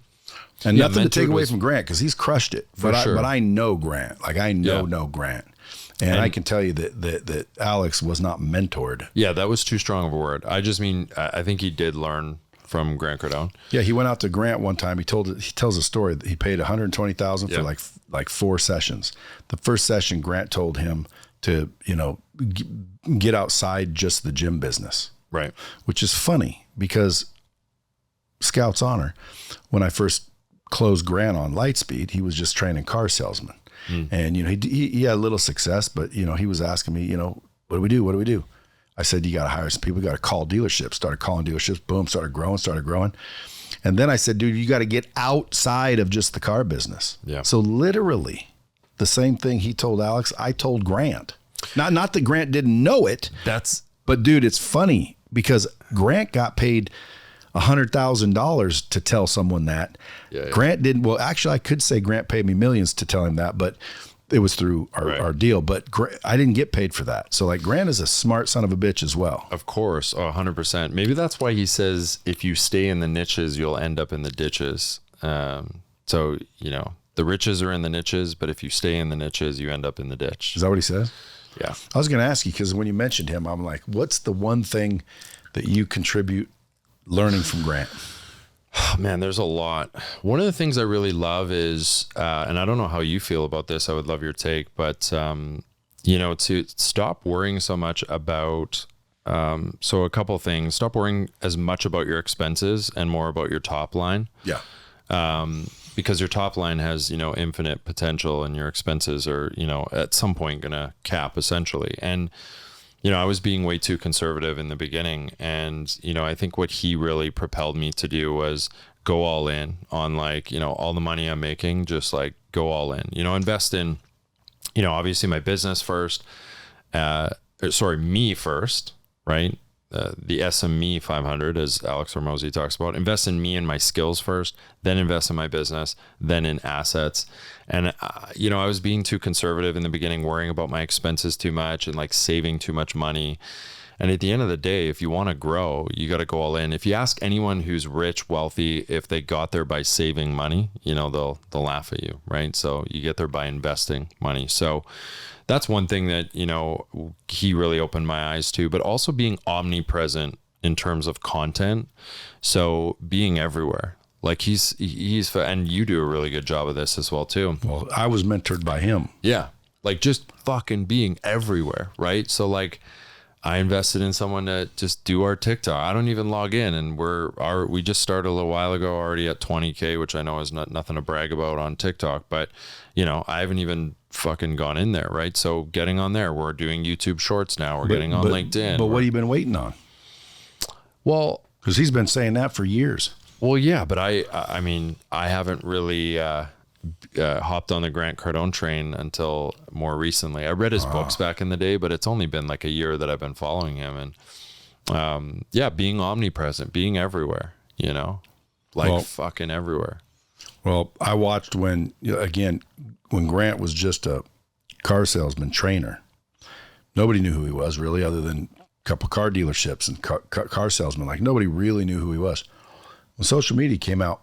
And nothing to take away from Grant because he's crushed it. But I know Grant. Like I know Grant. And I can tell you that Alex was not mentored. Yeah, that was too strong of a word. I just mean, I think he did learn from Grant Cardone. Yeah, he went out to Grant one time. He tells a story that he paid $120,000 for like 4 sessions. The first session, Grant told him to get outside just the gym business, right? Which is funny because Scout's Honor, when I first closed Grant on Lightspeed, he was just training car salesmen, and he had a little success, but he was asking me, what do we do? I said, you got to hire some people. You got to call dealerships. Started calling dealerships. Boom, started growing. And then I said, dude, you got to get outside of just the car business. Yeah. So literally the same thing he told Alex, I told Grant. Not that Grant didn't know it. But dude, it's funny because Grant got paid $100,000 to tell someone that. Yeah. Grant didn't. Well, actually I could say Grant paid me millions to tell him that, but it was through our deal, but I didn't get paid for that. So like Grant is a smart son of a bitch as well. Of course. 100%. Maybe that's why he says, if you stay in the niches, you'll end up in the ditches. So, the riches are in the niches, but if you stay in the niches, you end up in the ditch. Is that what he says? Yeah. I was going to ask you, because when you mentioned him, I'm like, what's the one thing that you contribute learning from Grant? Man, there's a lot. One of the things I really love is, and I don't know how you feel about this, I would love your take, but, to stop worrying so much about, so a couple things, stop worrying as much about your expenses and more about your top line. Yeah. Because your top line has, infinite potential and your expenses are, at some point going to cap essentially. And, I was being way too conservative in the beginning. And, I think what he really propelled me to do was go all in on all the money I'm making, just like go all in, invest in, obviously my business first, me first, right? The SME 500, as Alex Hormozy talks about, invest in me and my skills first, then invest in my business, then in assets. And, I was being too conservative in the beginning, worrying about my expenses too much and saving too much money. And at the end of the day, if you want to grow, you got to go all in. If you ask anyone who's rich, wealthy, if they got there by saving money, they'll laugh at you, right? So you get there by investing money. So that's one thing that, he really opened my eyes to, but also being omnipresent in terms of content. So being everywhere. Like he's, and you do a really good job of this as well too. Well, I was mentored by him. Yeah. Just fucking being everywhere. Right. So I invested in someone to just do our TikTok. I don't even log in, and we just started a little while ago, already at 20K, which I know is nothing to brag about on TikTok, but I haven't even fucking gone in there. Right. So getting on there, we're doing YouTube shorts now. We're getting on LinkedIn. But what have you been waiting on? Well, because he's been saying that for years. Well, yeah, but I mean, I haven't really hopped on the Grant Cardone train until more recently. I read his books back in the day, but it's only been a year that I've been following him. And being omnipresent, being everywhere, fucking everywhere. Well, I watched when Grant was just a car salesman trainer. Nobody knew who he was really, other than a couple car dealerships and car salesmen. Nobody really knew who he was. When social media came out,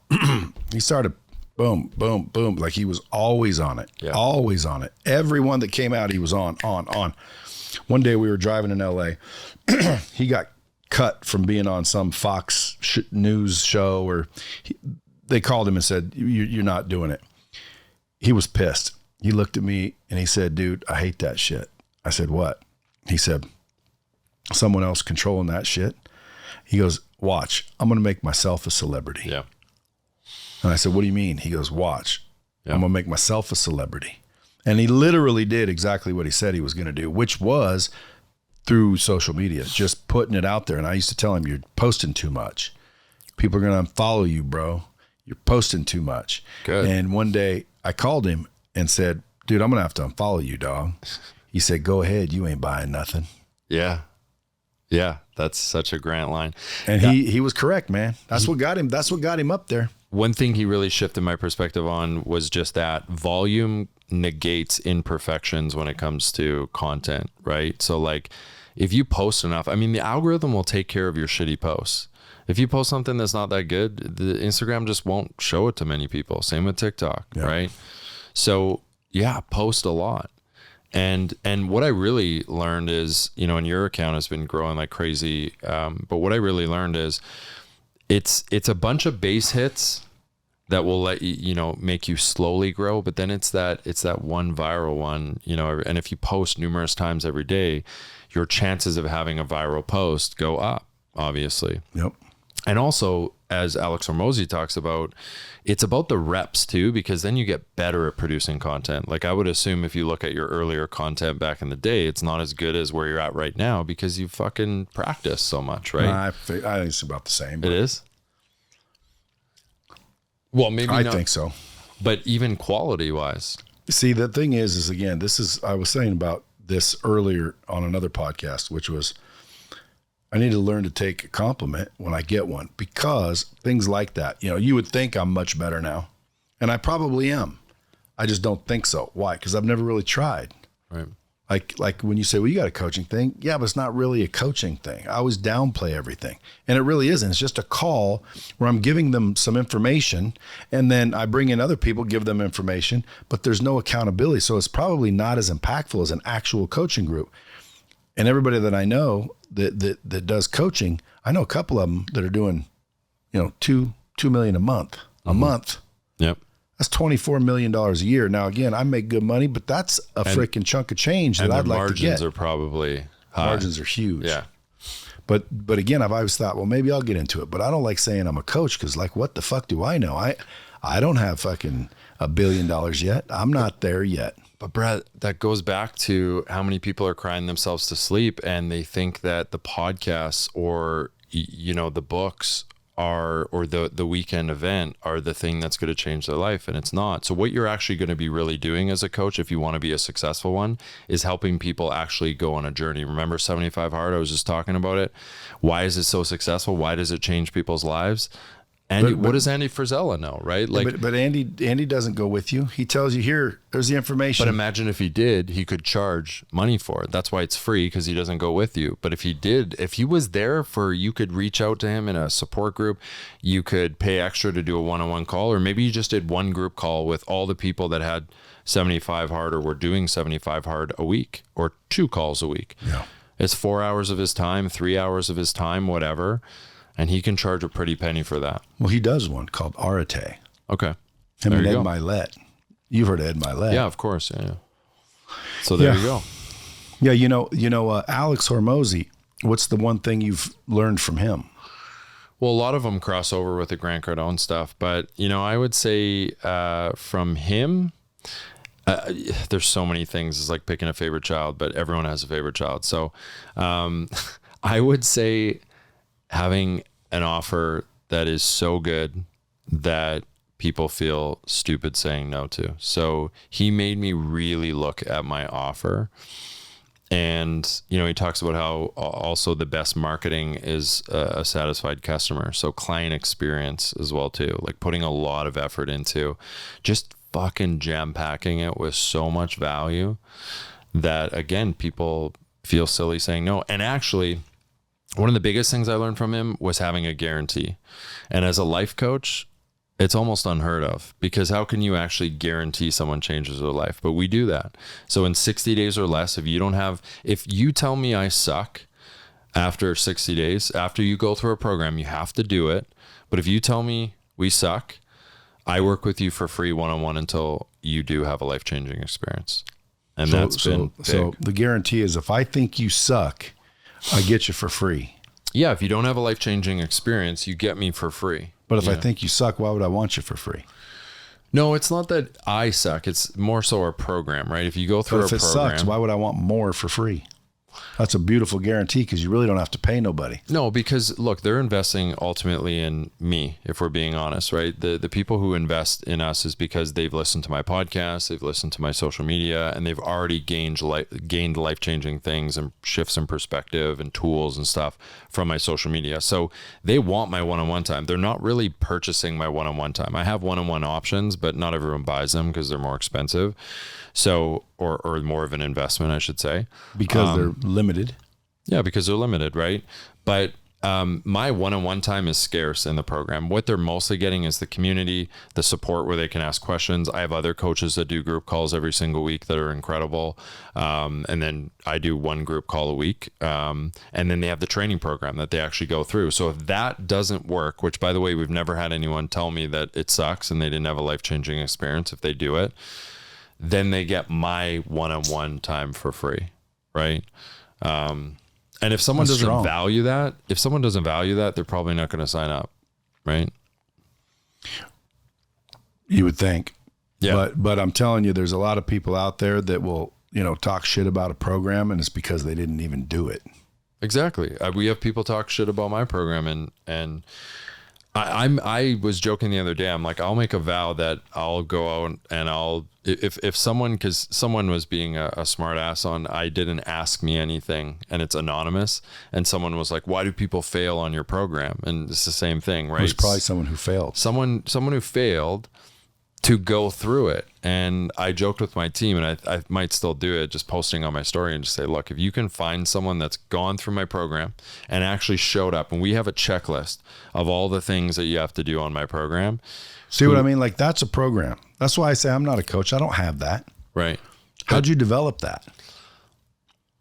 he started boom, boom, boom. He was always on it, always on it. Everyone that came out, he was on. One day we were driving in LA. He got cut from being on some Fox news show, or they called him and said, you're not doing it. He was pissed. He looked at me and he said, dude, I hate that shit. I said, what? He said, someone else controlling that shit. He goes, watch, I'm going to make myself a celebrity. Yeah. And I said, what do you mean? He goes, watch, Yeah. I'm going to make myself a celebrity. And he literally did exactly what he said he was going to do, which was through social media, just putting it out there. And I used to tell him, you're posting too much. People are going to unfollow you, bro. You're posting too much. Good. And one day I called him and said, dude, I'm going to have to unfollow you, dog. He said, go ahead. You ain't buying nothing. Yeah. Yeah. That's such a Grant line. And he was correct, man. That's what got him. That's what got him up there. One thing he really shifted my perspective on was just that volume negates imperfections when it comes to content, right? So like if you post enough, I mean, the algorithm will take care of your shitty posts. If you post something that's not that good, the Instagram just won't show it to many people. Same with TikTok, right? So yeah, post a lot. And what I really learned is, you know, and your account has been growing like crazy. But what I really learned is it's a bunch of base hits that will let you, you know, make you slowly grow. But then it's that one viral one, you know, and if you post numerous times every day, your chances of having a viral post go up, obviously. Yep. And also, as Alex Hormozi talks about, it's about the reps too, because then you get better at producing content. Like I would assume if you look at your earlier content back in the day, it's not as good as where you're at right now because you fucking practice so much, right? I think it's about the same. It is? Well, maybe I not, think so. but even quality wise. See, the thing is again, I was saying about this earlier on another podcast, which was I need to learn to take a compliment when I get one, because things like that, you know, you would think I'm much better now, and I probably am. I just don't think so. Why? Because I've never really tried. Right. Like when you say, well, you got a coaching thing. Yeah, but it's not really a coaching thing. I always downplay everything. And it really isn't. It's just a call where I'm giving them some information, and then I bring in other people, give them information, but there's no accountability. So it's probably not as impactful as an actual coaching group. And everybody that I know that does coaching, I know a couple of them that are doing, you know, $2 million a month. Yep. That's $24 million a year. Now, again, I make good money, but that's a freaking chunk of change that I'd like to get. Margins are probably high. Margins are huge. Yeah. But again, I've always thought, well, maybe I'll get into it. But I don't like saying I'm a coach because, like, what the fuck do I know? I don't have fucking $1 billion yet. I'm not there yet. But Brad, that goes back to how many people are crying themselves to sleep, and they think that the podcasts or, you know, the books are, or the weekend event are the thing that's going to change their life, and it's not. So what you're actually going to be really doing as a coach, if you want to be a successful one, is helping people actually go on a journey. Remember 75 Hard? I was just talking about it. Why is it so successful? Why does it change people's lives? Andy, what does Andy Frisella know, right? Like, but Andy doesn't go with you. He tells you, here, there's the information. But imagine if he did, he could charge money for it. That's why it's free, because he doesn't go with you. But if he did, if he was there for, you could reach out to him in a support group. You could pay extra to do a one-on-one call, or maybe you just did one group call with all the people that had 75 Hard or were doing 75 Hard a week, or 2 calls a week. Yeah. It's 4 hours of his time, 3 hours of his time, whatever. And he can charge a pretty penny for that. Well, he does one called Arate. Okay. Him and Ed go. Milet. You've heard of Ed Milet. Yeah, of course. Yeah. So there you go. Yeah, you know, Alex Hormozi, what's the one thing you've learned from him? Well, a lot of them cross over with the Grant Cardone stuff, but, you know, I would say from him, there's so many things. It's like picking a favorite child, but everyone has a favorite child. So I would say having an offer that is so good that people feel stupid saying no to. So he made me really look at my offer. And, you know, he talks about how also the best marketing is a satisfied customer. So client experience as well, too, like putting a lot of effort into just fucking jam packing it with so much value that, again, people feel silly saying no. And actually, one of the biggest things I learned from him was having a guarantee. And as a life coach, It's almost unheard of, because how can you actually guarantee someone changes their life? But we do that. So in 60 days or less, if you tell me I suck after 60 days, after you go through a program, you have to do it. But if you tell me we suck, I work with you for free one-on-one until you do have a life-changing experience. And that's been big. So the guarantee is, if I think you suck, I get you for free. Yeah, if you don't have a life-changing experience, you get me for free. But if I think you suck, why would I want you for free? No, it's not that I suck. It's more so our program, right? If you go through if it sucks, why would I want more for free? That's a beautiful guarantee, because you really don't have to pay nobody. No, because look, they're investing ultimately in me, if we're being honest, right? The people who invest in us is because they've listened to my podcast, they've listened to my social media, and they've already gained life-changing things and shifts in perspective and tools and stuff from my social media. So they want my one-on-one time. They're not really purchasing my one-on-one time. I have one-on-one options, but not everyone buys them because they're more expensive. So, or more of an investment, I should say. Because they're limited. Yeah, because they're limited, right? But my one-on-one time is scarce in the program. What they're mostly getting is the community, the support where they can ask questions. I have other coaches that do group calls every single week that are incredible. And then I do one group call a week. And then they have the training program that they actually go through. So if that doesn't work, which by the way, we've never had anyone tell me that it sucks and they didn't have a life-changing experience if they do it, then they get my one-on-one time for free, right? And if someone doesn't value that, they're probably not going to sign up, right? You would think. Yeah. But I'm telling you, there's a lot of people out there that will, talk shit about a program, and it's because they didn't even do it. Exactly. We have people talk shit about my program, and I was joking the other day. I'm like, I'll make a vow that I'll go out and if someone, because someone was being a smart ass on, I didn't ask me anything and it's anonymous, and someone was like, why do people fail on your program? And it's the same thing, right? It was probably someone who failed. Someone who failed to go through it. And I joked with my team, and I might still do it, just posting on my story and just say, look, if you can find someone that's gone through my program and actually showed up, and we have a checklist of all the things that you have to do on my program. See what I mean? Like, that's a program. That's why I say I'm not a coach. I don't have that. Right. How'd you develop that?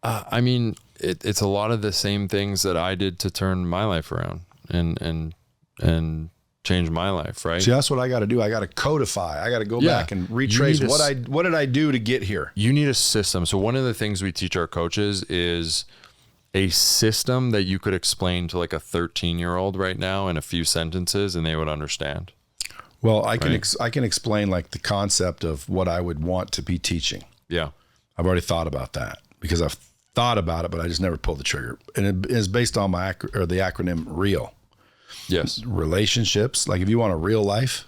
I mean, it's a lot of the same things that I did to turn my life around and change my life, right? See, that's what I got to do. I got to codify. I got to go back and retrace what did I do to get here? You need a system. So one of the things we teach our coaches is a system that you could explain to like a 13-year-old right now in a few sentences, and they would understand. Well, I can explain like the concept of what I would want to be teaching. Yeah. I've already thought about that, because I've thought about it, but I just never pulled the trigger. And it is based on the acronym REAL. Yes. Relationships. Like, if you want a real life,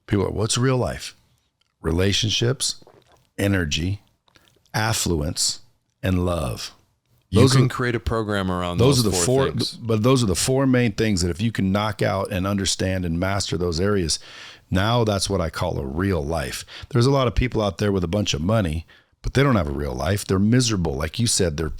people are, what's real life? Relationships, energy, affluence, and love. You can create a program around those are the four things. But those are the four main things that if you can knock out and understand and master those areas, now that's what I call a real life. There's a lot of people out there with a bunch of money, but they don't have a real life. They're miserable. Like you said, they're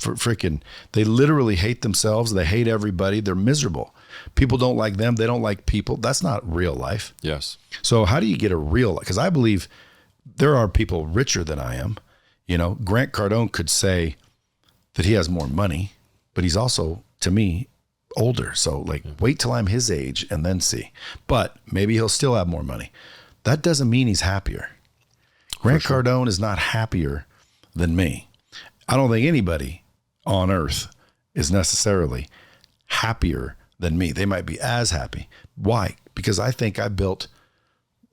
they literally hate themselves. They hate everybody. They're miserable. People don't like them. They don't like people. That's not real life. Yes. So how do you get a real life? Because I believe there are people richer than I am. Grant Cardone could say that he has more money, but he's also, to me, older. So wait till I'm his age and then see. But maybe he'll still have more money. That doesn't mean he's happier. Grant Cardone is not happier than me. I don't think anybody on earth is necessarily happier than me. They might be as happy. Why? Because I think I built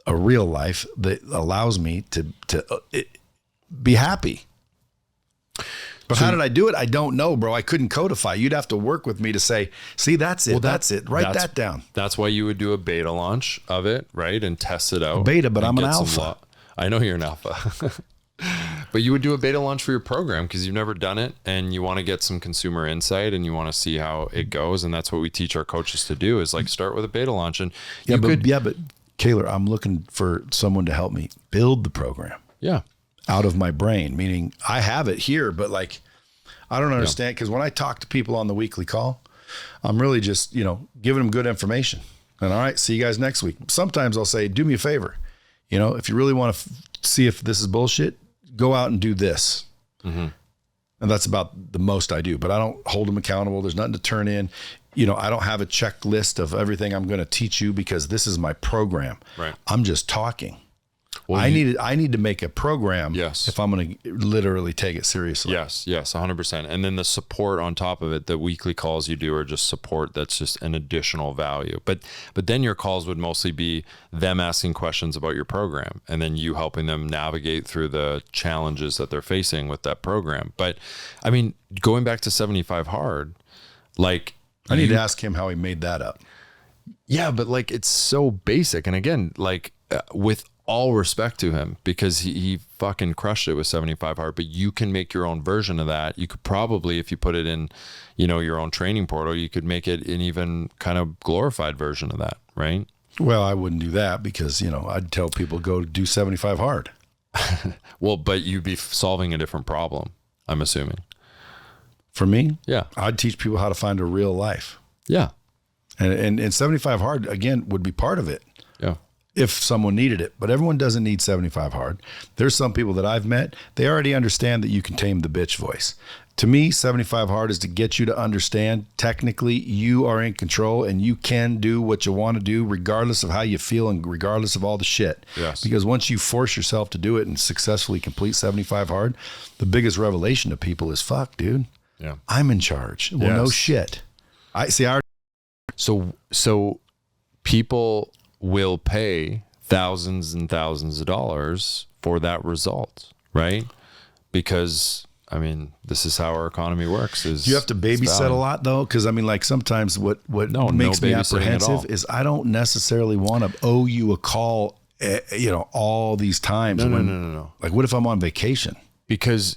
a real life that allows me to be happy. But how did I do it? I don't know, bro. I couldn't codify. You'd have to work with me to say, see, that's it. Well, that's it. Write that down. That's why you would do a beta launch of it, right? And test it out. Beta, but I'm an alpha. I know you're an alpha. But you would do a beta launch for your program because you've never done it and you want to get some consumer insight and you want to see how it goes. And that's what we teach our coaches to do, is start with a beta launch. And but Kaylor, I'm looking for someone to help me build the program. Yeah. Out of my brain, meaning I have it here, but I don't understand, because when I talk to people on the weekly call, I'm really just, giving them good information. And all right, see you guys next week. Sometimes I'll say, do me a favor. If you really want to see if this is bullshit, go out and do this. Mm-hmm. And that's about the most I do, but I don't hold them accountable. There's nothing to turn in. I don't have a checklist of everything I'm going to teach you because this is my program. Right. I'm just talking. Well, I need to make a program. Yes. If I'm going to literally take it seriously. Yes, 100%. And then the support on top of it, the weekly calls you do are just support. That's just an additional value. But then your calls would mostly be them asking questions about your program and then you helping them navigate through the challenges that they're facing with that program. But I mean, going back to 75 Hard, like I need to ask him how he made that up. Yeah, but like it's so basic. And again, like with all respect to him, because he fucking crushed it with 75 Hard, but you can make your own version of that. You could probably, if you put it in, your own training portal, you could make it an even kind of glorified version of that, right? Well, I wouldn't do that because, I'd tell people go do 75 Hard. Well, but you'd be solving a different problem, I'm assuming. For me? Yeah. I'd teach people how to find a real life. Yeah. And 75 Hard, again, would be part of it. Yeah. If someone needed it, but everyone doesn't need 75 Hard. There's some people that I've met, they already understand that you can tame the bitch voice. To me, 75 Hard is to get you to understand technically you are in control and you can do what you want to do regardless of how you feel and regardless of all the shit. Yes. Because once you force yourself to do it and successfully complete 75 Hard, the biggest revelation to people is, fuck, dude. Yeah. I'm in charge. Well, no shit. So people will pay thousands and thousands of dollars for that result, right? Because I mean, this is how our economy works. Do you have to babysit a lot though? Because I mean, like sometimes what makes me apprehensive is I don't necessarily want to owe you a call, all these times. No. Like, what if I'm on vacation? Because,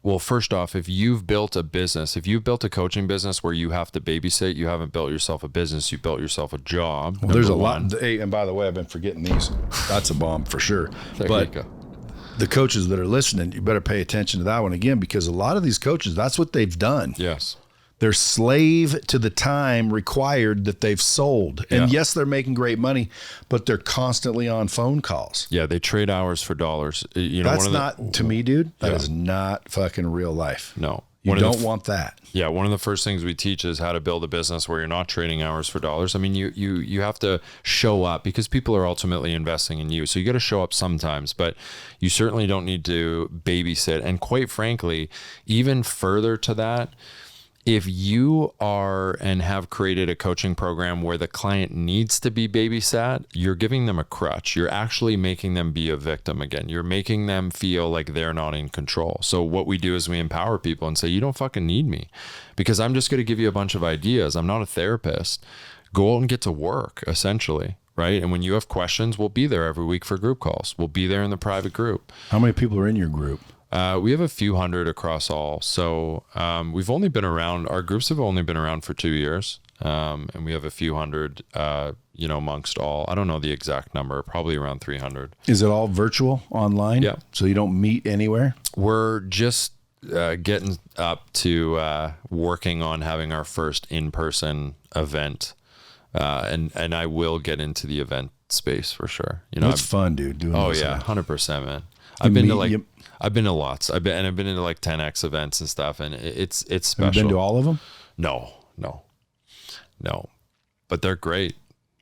well, first off, if you've built a business, if you've built a coaching business where you have to babysit, you haven't built yourself a business, you built yourself a job. Well, there's a lot. Hey, and by the way, I've been forgetting these. That's a bomb for sure. There but you go. The coaches that are listening, you better pay attention to that one again, because a lot of these coaches, that's what they've done. Yes. They're slave to the time required that they've sold. Yeah. And yes, they're making great money, but they're constantly on phone calls. Yeah, they trade hours for dollars. That's not, to me, dude, that is not fucking real life. No. You don't want that. Yeah, one of the first things we teach is how to build a business where you're not trading hours for dollars. I mean, you have to show up because people are ultimately investing in you. So you got to show up sometimes, but you certainly don't need to babysit. And quite frankly, even further to that, if you are and have created a coaching program where the client needs to be babysat, you're giving them a crutch. You're actually making them be a victim again. You're making them feel like they're not in control. So what we do is we empower people and say, you don't fucking need me because I'm just going to give you a bunch of ideas. I'm not a therapist. Go out and get to work, essentially. Right. And when you have questions, we'll be there every week for group calls. We'll be there in the private group. How many people are in your group? We have a few hundred across all. So we've only been around, our groups have only been around for 2 years. And we have a few hundred, amongst all. I don't know the exact number, probably around 300. Is it all virtual online? Yeah. So you don't meet anywhere? We're just getting up to working on having our first in-person event. And I will get into the event space for sure. It's fun, dude. Doing oh yeah, 100%, man. I've been to lots. I've been into like 10X events and stuff, and it's special. Have you been to all of them? No. But they're great.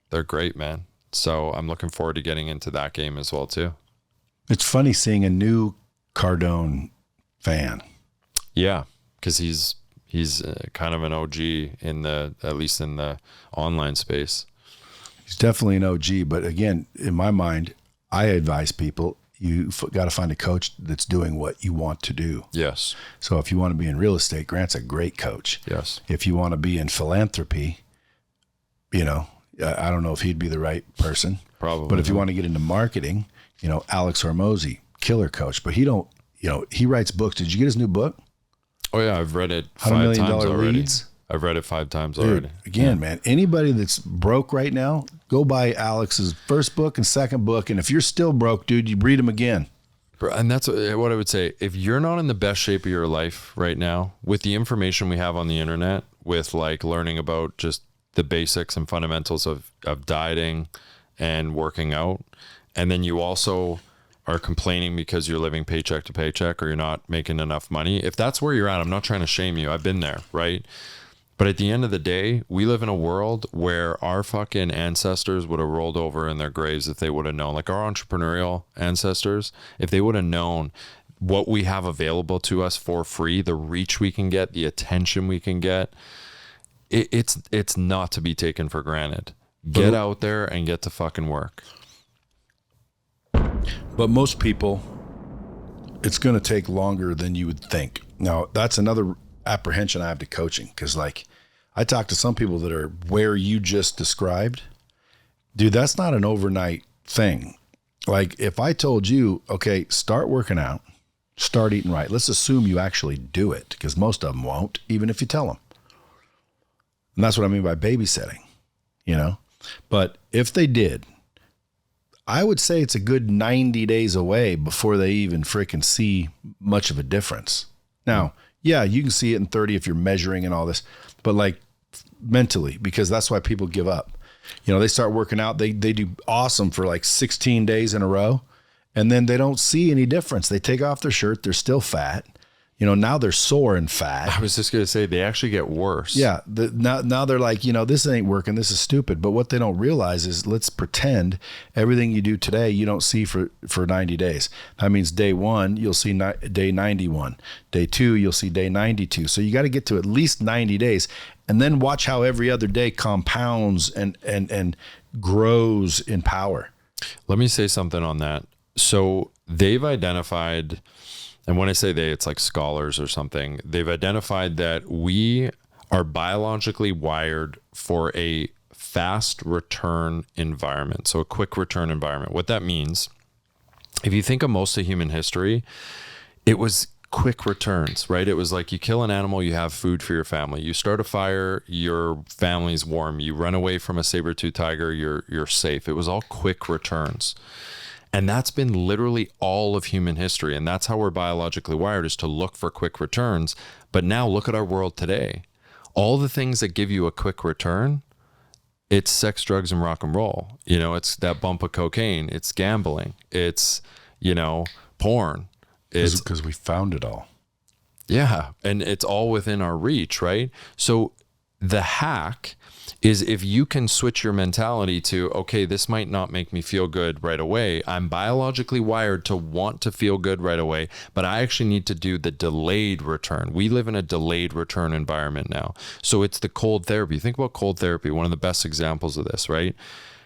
They're great, man. So I'm looking forward to getting into that game as well too. It's funny seeing a new Cardone fan. Yeah, because he's kind of an OG at least in the online space. He's definitely an OG, but again, in my mind, I advise people, you got to find a coach that's doing what you want to do. Yes. So if you want to be in real estate, Grant's a great coach. Yes. If you want to be in philanthropy, I don't know if he'd be the right person. Probably. But if you want to get into marketing, Alex Hormozy, killer coach. But he writes books. Did you get his new book? Oh yeah, I've read it $100 5 Million times already. Leads. I've read it 5 times Dude, already. Again, man, anybody that's broke right now, go buy Alex's first book and second book. And if you're still broke, dude, you read them again. And that's what I would say. If you're not in the best shape of your life right now, with the information we have on the internet, with like learning about just the basics and fundamentals of dieting and working out, and then you also are complaining because you're living paycheck to paycheck or you're not making enough money, if that's where you're at, I'm not trying to shame you. I've been there, right? But at the end of the day, we live in a world where our fucking ancestors would have rolled over in their graves if they would have known, like our entrepreneurial ancestors, if they would have known what we have available to us for free, the reach we can get, the attention we can get, it's not to be taken for granted. Get out there and get to fucking work. But most people, it's going to take longer than you would think. Now, that's another apprehension I have to coaching, because like I talk to some people that are where you just described. Dude, that's not an overnight thing. Like if I told you, okay, start working out, start eating right. Let's assume you actually do it, because most of them won't, even if you tell them. And that's what I mean by babysitting, you know? But if they did, I would say it's a good 90 days away before they even freaking see much of a difference. Now, yeah, you can see it in 30 if you're measuring and all this, but like mentally, because that's why people give up. You know, they start working out, they do awesome for like 16 days in a row, and then they don't see any difference. They take off their shirt, they're still fat. You know, now they're sore and fat. I was just going to say, they actually get worse. Yeah. Now they're like, you know, this ain't working. This is stupid. But what they don't realize is, let's pretend everything you do today, you don't see for 90 days. That means day 1, you'll see day 91. Day 2, you'll see day 92. So you got to get to at least 90 days, and then watch how every other day compounds and grows in power. Let me say something on that. So they've identified, and when I say they, it's like scholars or something, they've identified that we are biologically wired for a fast return environment. So a quick return environment. What that means, if you think of most of human history, it was quick returns, right? It was like you kill an animal, you have food for your family. You start a fire, your family's warm. You run away from a saber-toothed tiger, you're safe. It was all quick returns. And that's been literally all of human history. And that's how we're biologically wired, is to look for quick returns. But now look at our world today. All the things that give you a quick return, it's sex, drugs, and rock and roll. You know, it's that bump of cocaine. It's gambling. It's, you know, porn. It's because we found it all. Yeah. And it's all within our reach, right? So the hack is, if you can switch your mentality to, okay, this might not make me feel good right away. I'm biologically wired to want to feel good right away, but I actually need to do the delayed return. We live in a delayed return environment now. So it's the cold therapy. Think about cold therapy, one of the best examples of this, right?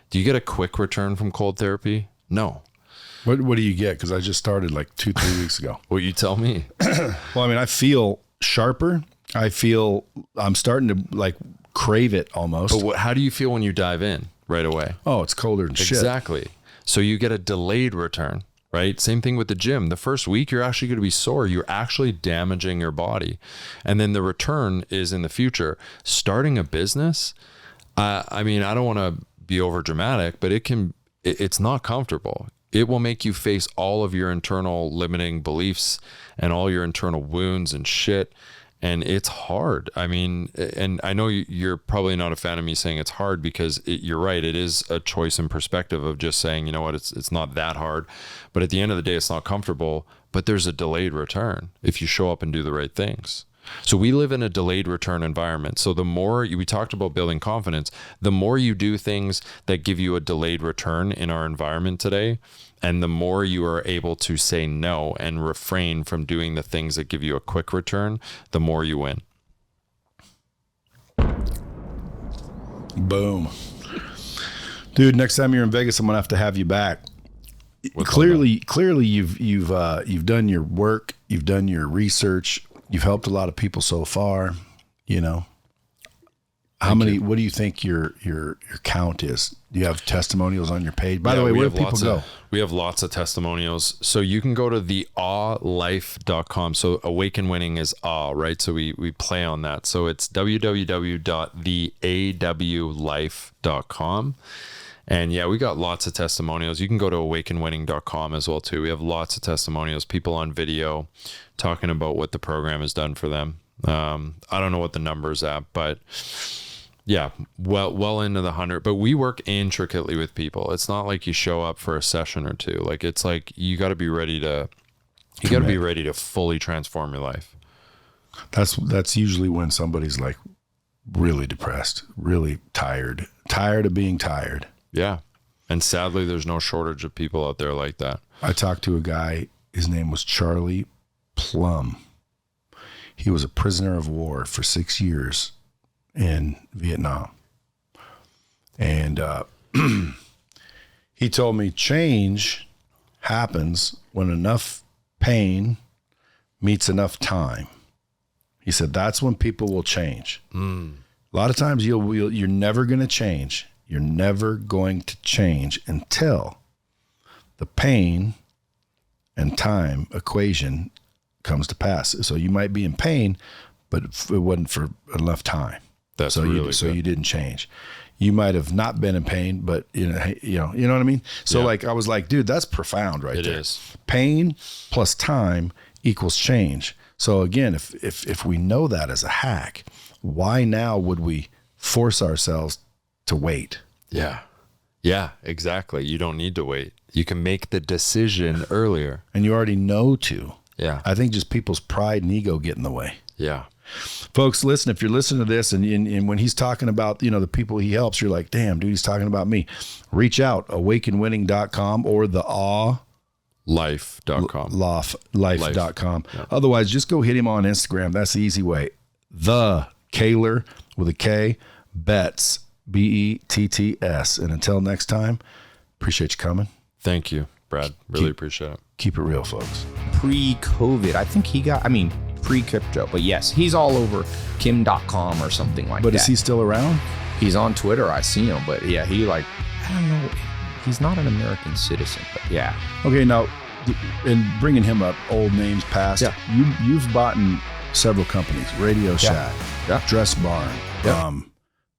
Do you get a quick return from cold therapy? No. What do you get? Because I just started like 2-3 weeks ago. Well, you tell me. Well, I mean, I feel sharper. I feel I'm starting to like crave it almost. But how do you feel when you dive in right away? Oh, it's colder than shit. Exactly. So you get a delayed return, right? Same thing with the gym. The first week, you're actually going to be sore. You're actually damaging your body. And then the return is in the future. Starting a business, I mean, I don't want to be over dramatic, but it's not comfortable. It will make you face all of your internal limiting beliefs and all your internal wounds and shit. And it's hard. I mean, and I know you're probably not a fan of me saying it's hard, because you're right. It is a choice and perspective of just saying, you know what, it's not that hard. But at the end of the day, it's not comfortable. But there's a delayed return if you show up and do the right things. So we live in a delayed return environment. So the more we talked about building confidence, the more you do things that give you a delayed return in our environment today, and the more you are able to say no and refrain from doing the things that give you a quick return, the more you win. Boom. Dude, next time you're in Vegas, I'm going to have you back. Clearly you've done your work, you've done your research, you've helped a lot of people so far, you know. What do you think your count is? Do you have testimonials on your page? By the way, where do people go? We have lots of testimonials. So you can go to theawlife.com. So awaken winning is awe, right? So we play on that. So it's www.theawlife.com. And yeah, we got lots of testimonials. You can go to awakenwinning.com as well too. We have lots of testimonials, people on video talking about what the program has done for them. I don't know what the number's at, but Yeah, well into the 100, but we work intricately with people. It's not like you show up for a session or two. Like it's like you got to be ready to fully transform your life. That's usually when somebody's like really depressed, really tired of being tired. Yeah. And sadly, there's no shortage of people out there like that. I talked to a guy, his name was Charlie Plum. He was a prisoner of war for 6 years in Vietnam. And he told me change happens when enough pain meets enough time. He said that's when people will change. A lot of times you're never going to change. You're never going to change until the pain and time equation comes to pass. So you might be in pain, but it wasn't for enough time. That's so really you didn't change. You might have not been in pain, but you know what I mean? So like, I was like, dude, that's profound right there. It is. Pain plus time equals change. So again, if we know that as a hack, why now would we force ourselves to wait? Yeah. Yeah, exactly. You don't need to wait. You can make the decision earlier. And you already know to. Yeah. I think just people's pride and ego get in the way. Yeah. Folks, listen, if you're listening to this and when he's talking about, the people he helps, you're like, damn, dude, he's talking about me. Reach out, awakenwinning.com or the life.com. Life.com. Yeah. Otherwise, just go hit him on Instagram. That's the easy way. The Kaylor with a K, Betts, Betts. And until next time, appreciate you coming. Thank you, Brad. Really appreciate it. Keep it real, folks. Pre-COVID, I think pre-crypto, but yes, he's all over Kim.com or something like that. But is he still around? He's on Twitter. I see him, but yeah, I don't know. He's not an American citizen, but yeah. Okay, now, in bringing him up, old names past, you've bought in several companies, Radio Shack, Dress Barn,